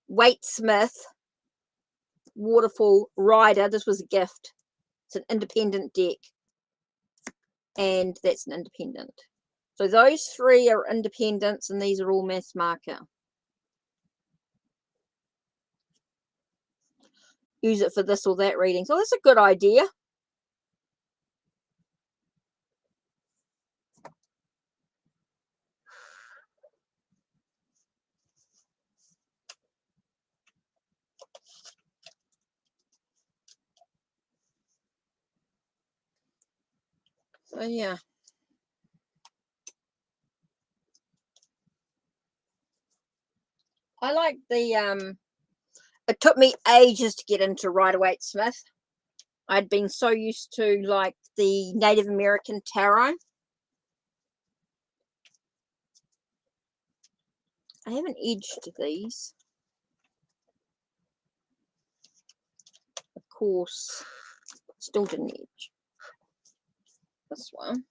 Waite-Smith, waterfall, rider. This was a gift. It's an independent deck, and that's an independent. So those three are independents, and these are all mass marker. Use it for this or that reading. So that's a good idea. So yeah. I like the it took me ages to get into Rider-Waite-Smith. I'd been so used to like the Native American tarot. I haven't edged these. Of course, still didn't edge this one.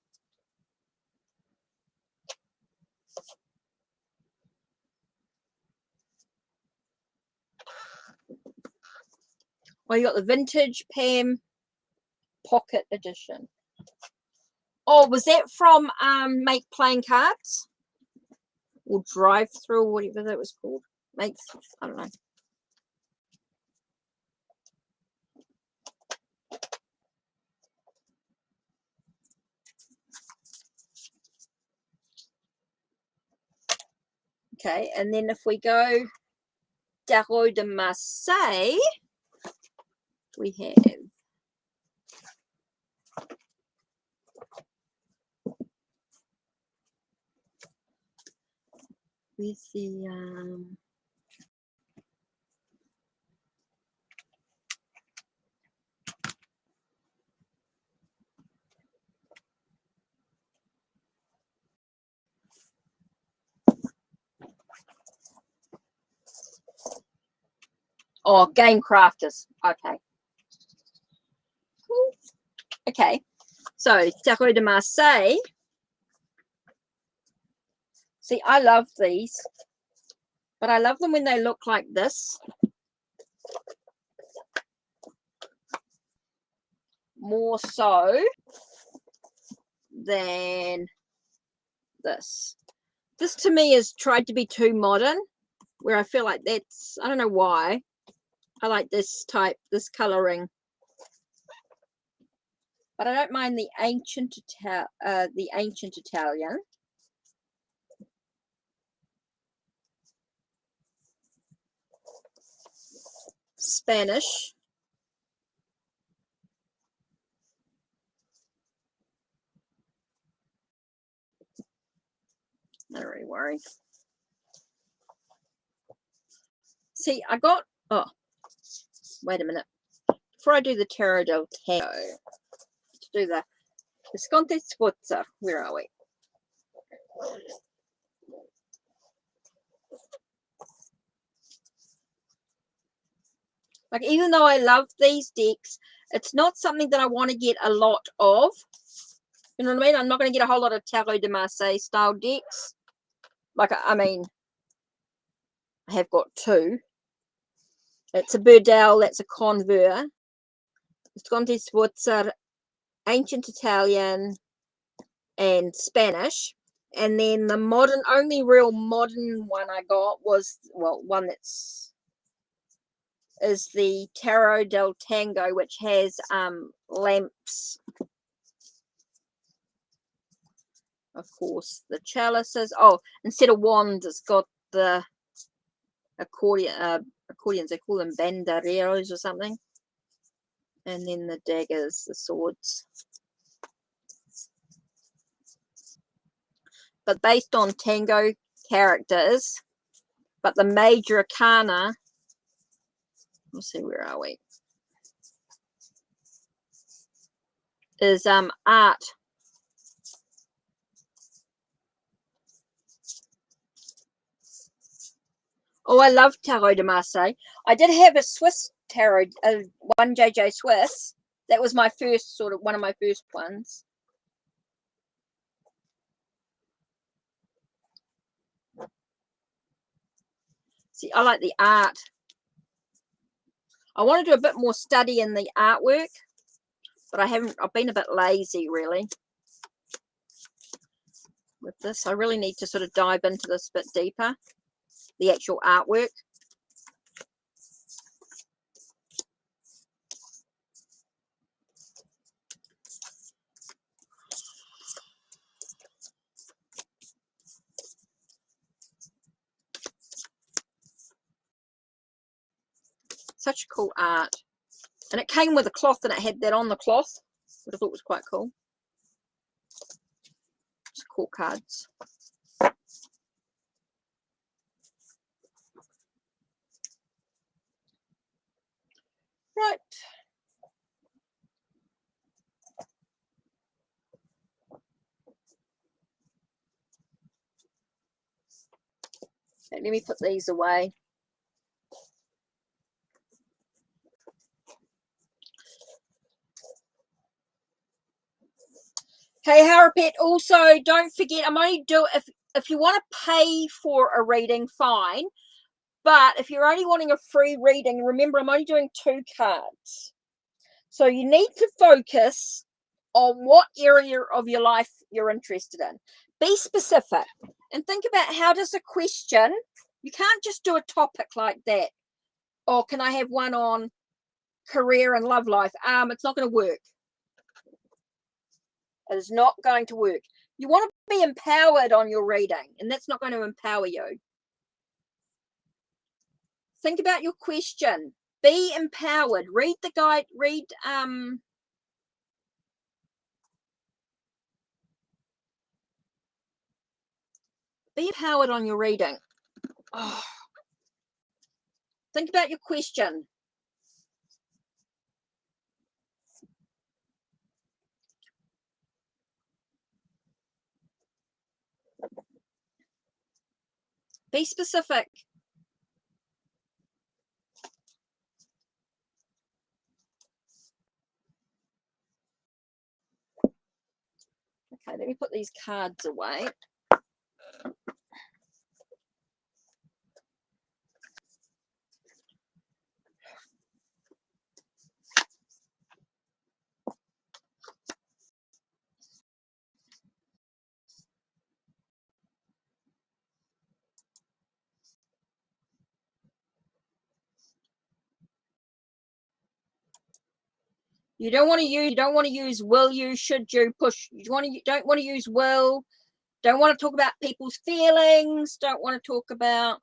Oh, you got the vintage Pam pocket edition. Oh, was that from Make Playing Cards? Or Drive Through, or whatever that was called. I don't know. Okay, and then if we go Tarot de Marseille, we have with the oh, Game Crafters. Okay. Cool. Okay. So Tarot de Marseille. See, I love these, but I love them when they look like this. More so than this. This to me has tried to be too modern, where I feel like that's, I don't know why. I like this type, this coloring. But I don't mind the ancient Italian. Spanish. Not really worried. See, I got, oh, wait a minute. Before I do the Tarot del Tango, to do the Visconti Sforza, where are we? Like, even though I love these decks, it's not something that I want to get a lot of. You know what I mean? I'm not going to get a whole lot of Tarot de Marseille style decks. Like, I mean, I have got two. It's a Burdell, that's a Conver. Visconti Sforza, Ancient Italian, and Spanish. And then the modern, only real modern one I got was, well, one that's is the Tarot del Tango, which has lamps. Of course, the chalices. Oh, instead of wands, it's got the accordions. They call them banderillos or something. And then the daggers, the swords. But based on tango characters. But the major arcana, let's see, where are we? Is art. Oh, I love Tarot de Marseille. I did have a Swiss tarot, one JJ Swiss. That was my first, sort of one of my first ones. See, I like the art. I want to do a bit more study in the artwork, but I've been a bit lazy really with this. I really need to sort of dive into this a bit deeper, the actual artwork. Such cool art. And it came with a cloth and it had that on the cloth, which I thought was quite cool. It's cool cards. Right. Okay, let me put these away. Hey, Harapet, also don't forget, I'm only doing, if you want to pay for a reading, fine. But if you're only wanting a free reading, remember I'm only doing 2 cards. So you need to focus on what area of your life you're interested in. Be specific and think about how does a question, you can't just do a topic like that. Or can I have one on career and love life? It's not going to work. It is not going to work. You want to be empowered on your reading, and that's not going to empower you. Think about your question. Be empowered. Read the guide. Be empowered on your reading. Oh. Think about your question. Be specific. Okay, let me put these cards away. You don't want to use will you, should you, push. You don't want to use will. Don't want to talk about people's feelings. Don't want to talk about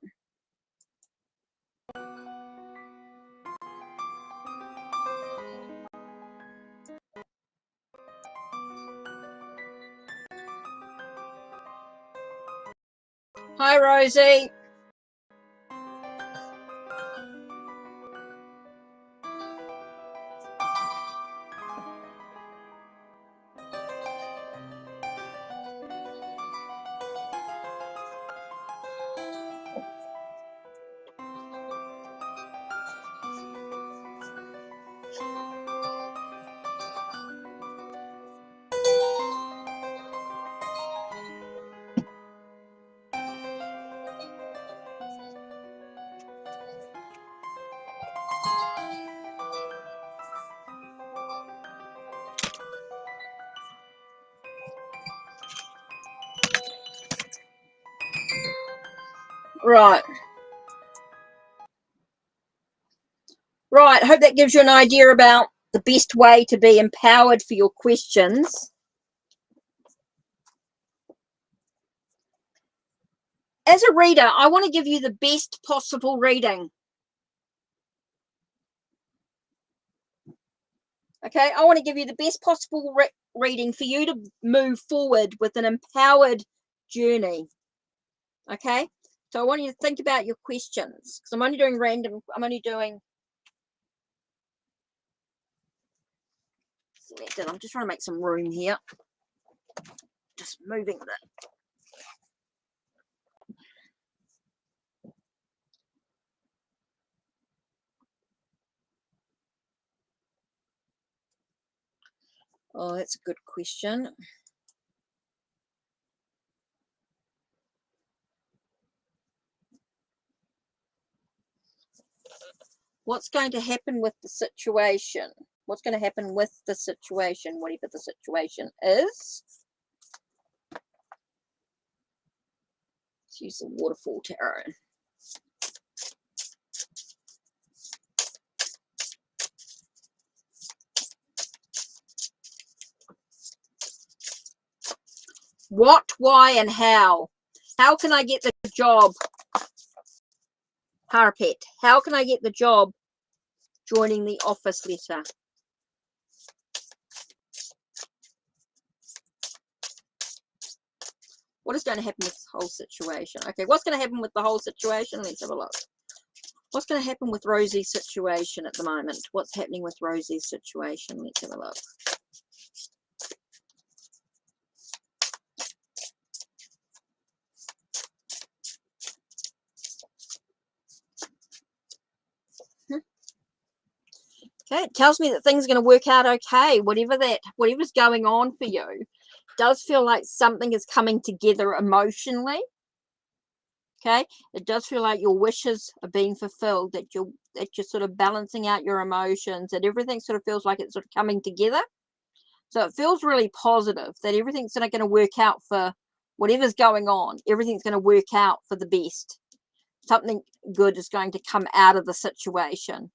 Hi, Rosie. Right. Right. I hope that gives you an idea about the best way to be empowered for your questions. As a reader, I want to give you the best possible reading. Okay, I want to give you the best possible reading for you to move forward with an empowered journey. Okay, so I want you to think about your questions because I'm only doing random. I'm only doing selected. I'm just trying to make some room here. Just moving it. Oh, that's a good question. What's going to happen with the situation? What's going to happen with the situation, whatever the situation is? Let's use the waterfall tarot. What, why, and how? How can I get the job? Parapet. How can I get the job? Joining the office letter. What is going to happen with this whole situation? Okay, what's going to happen with the whole situation? Let's have a look. What's going to happen with Rosie's situation at the moment? What's happening with Rosie's situation? Let's have a look. Okay, it tells me that things are going to work out okay. Whatever's going on for you, does feel like something is coming together emotionally. Okay, it does feel like your wishes are being fulfilled, that you're sort of balancing out your emotions, that everything sort of feels like it's sort of coming together. So it feels really positive that everything's going to work out for whatever's going on. Everything's going to work out for the best. Something good is going to come out of the situation.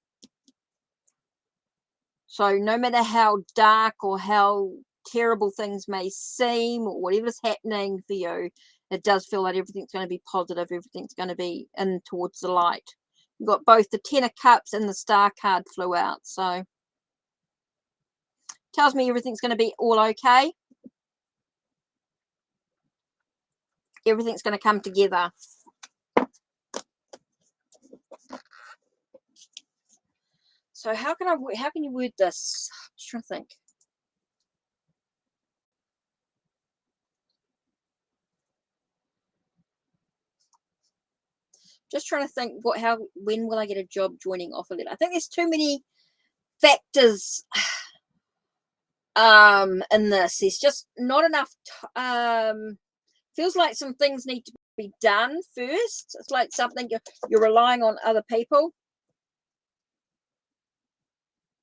So no matter how dark or how terrible things may seem, or whatever's happening for you, it does feel like everything's going to be positive. Everything's going to be in towards the light. You've got both the Ten of Cups and the Star card flew out. So tells me everything's going to be all okay. Everything's going to come together. So how can you word this? I'm just trying to think. Just trying to think when will I get a job joining offer letter? I think there's too many factors in this. There's just not enough feels like some things need to be done first. It's like something you're relying on other people.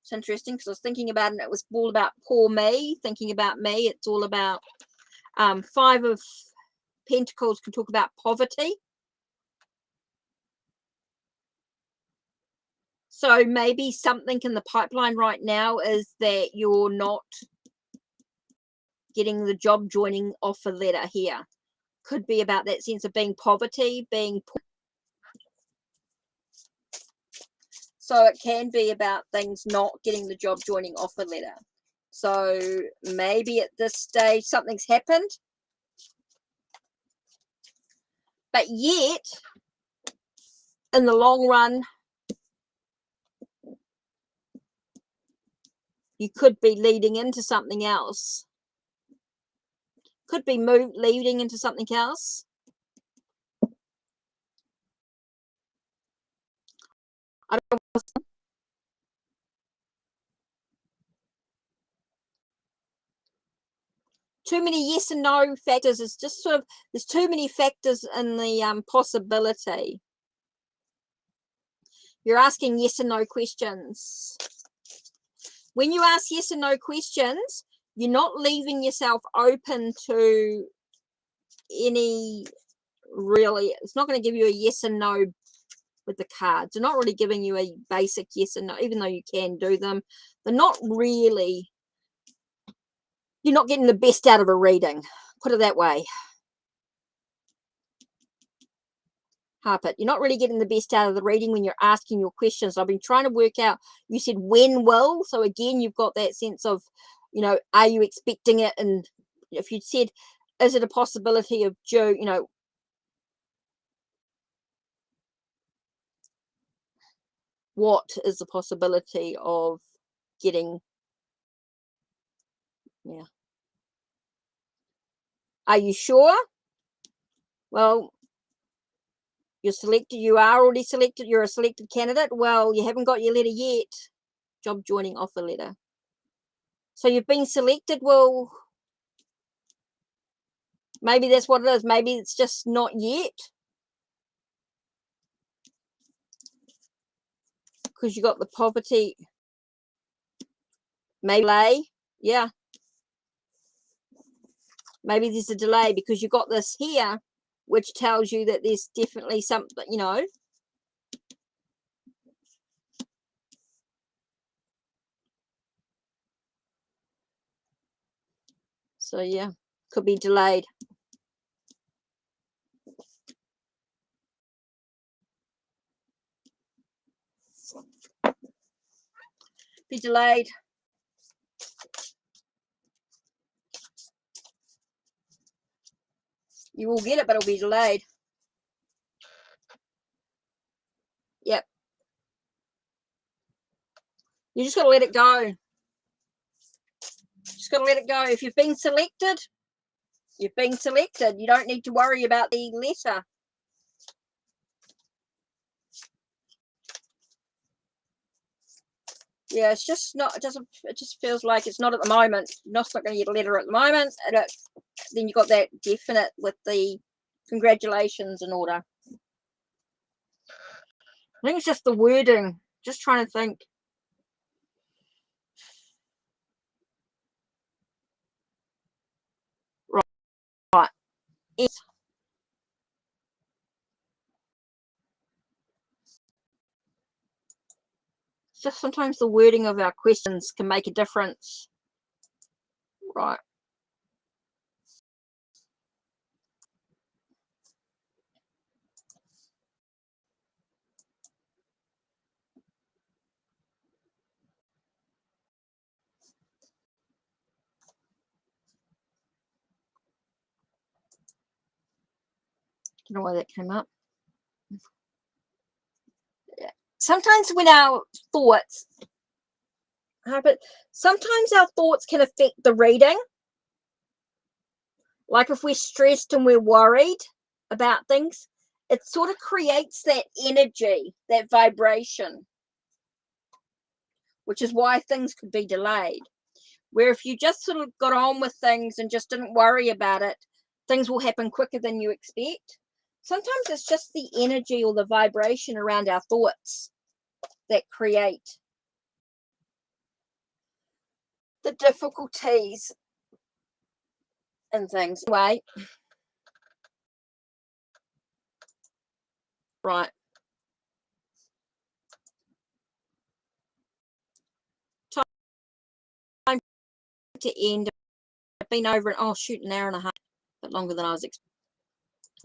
It's interesting because I was thinking about it and it was all about poor me, thinking about me. It's all about Five of Pentacles can talk about poverty. So maybe something in the pipeline right now is that you're not getting the job joining offer letter here. Could be about that sense of being poverty, being poor. So it can be about things not getting the job joining offer letter. So maybe at this stage something's happened. But yet, in the long run, you could be leading into something else. Could be leading into something else. I don't know. Too many yes and no factors. It's just sort of, there's too many factors in the possibility. You're asking yes and no questions. When you ask yes and no questions, you're not leaving yourself open to any really, it's not going to give you a yes and no with the cards. They're not really giving you a basic yes and no, even though you can do them. They're not really, you're not getting the best out of a reading. Put it that way. Harpit, you're not really getting the best out of the reading when you're asking your questions. I've been trying to work out, you said when will, so again you've got that sense of, you know, are you expecting it? And if you said, is it a possibility of Joe, you know, what is the possibility of getting, yeah, are you sure? Well, you're selected, you are already selected, you're a selected candidate. Well, you haven't got your letter yet. Job joining offer letter. So you've been selected. Well, maybe that's what it is. Maybe it's just not yet. because you got the poverty. Maybe delay. Yeah. Maybe there's a delay because you got this here, which tells you that there's definitely something, you know. So yeah, could be delayed. Be delayed. You will get it, but it'll be delayed. Yep. You just got to let it go. Just got to let it go. If you've been selected, you've been selected. You don't need to worry about the letter. Yeah, it's just not, it just feels like it's not at the moment. You're not going to get a letter at the moment. And then you got that definite with the congratulations in order. I think it's just the wording. Just trying to think. Right. It's just sometimes the wording of our questions can make a difference. Right. I don't know why that came up. Yeah. Sometimes when our thoughts, but sometimes our thoughts can affect the reading. Like if we're stressed and we're worried about things, it sort of creates that energy, that vibration, which is why things could be delayed. Where if you just sort of got on with things and just didn't worry about it, things will happen quicker than you expect. Sometimes it's just the energy or the vibration around our thoughts that create the difficulties and things. Anyway, right. Time to end. I've been over it. Oh, shoot, an hour and a half. A bit longer than I was expecting.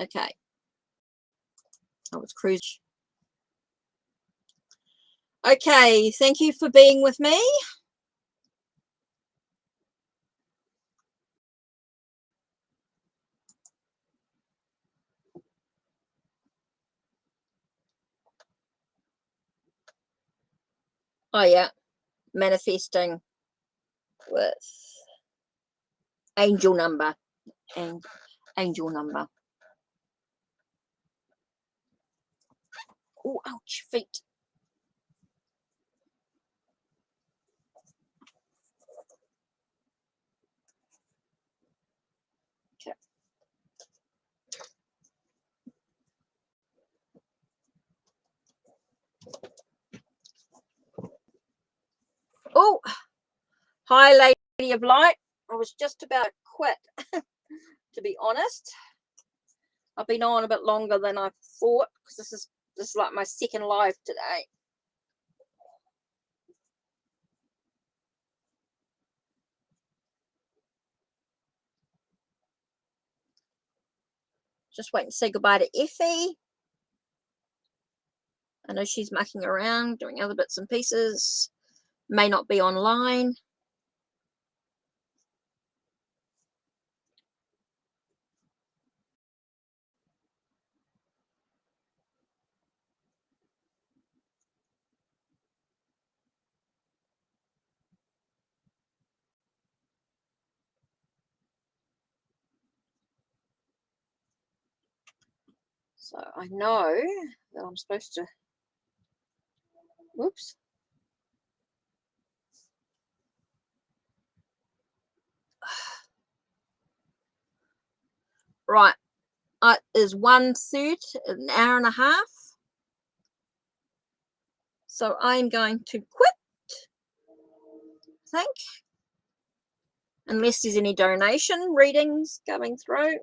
Okay. I was cruising. Okay, thank you for being with me. Oh yeah, manifesting with angel number and angel number. Oh, ouch, feet. Okay. Oh, hi, Lady of Light. I was just about to quit, to be honest. I've been on a bit longer than I thought because this is like my second live today. Just waiting to say goodbye to Effie. I know she's mucking around, doing other bits and pieces. May not be online. So I know that I'm supposed to, whoops. Right, it is 1:30, an hour and a half. So I'm going to quit, I think, unless there's any donation readings coming through.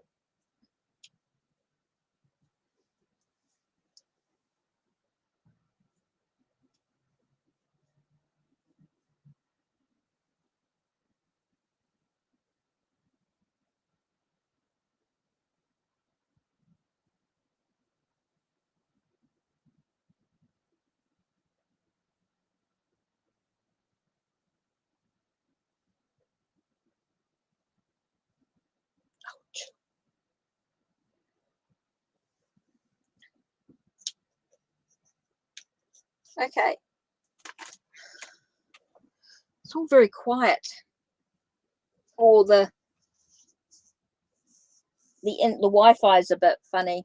Okay. It's all very quiet. Or the Wi-Fi is a bit funny.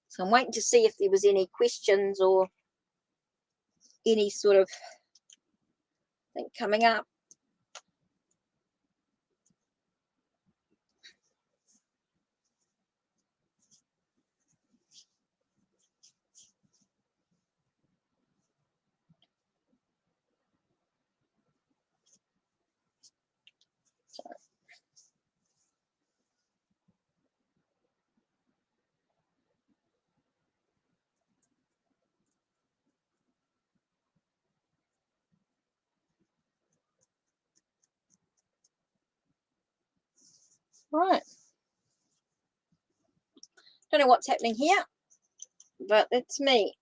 So I'm waiting to see if there was any questions or any sort of thing coming up. Right. Don't know what's happening here, but it's me.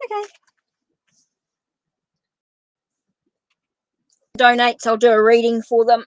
Okay. Donates, I'll do a reading for them.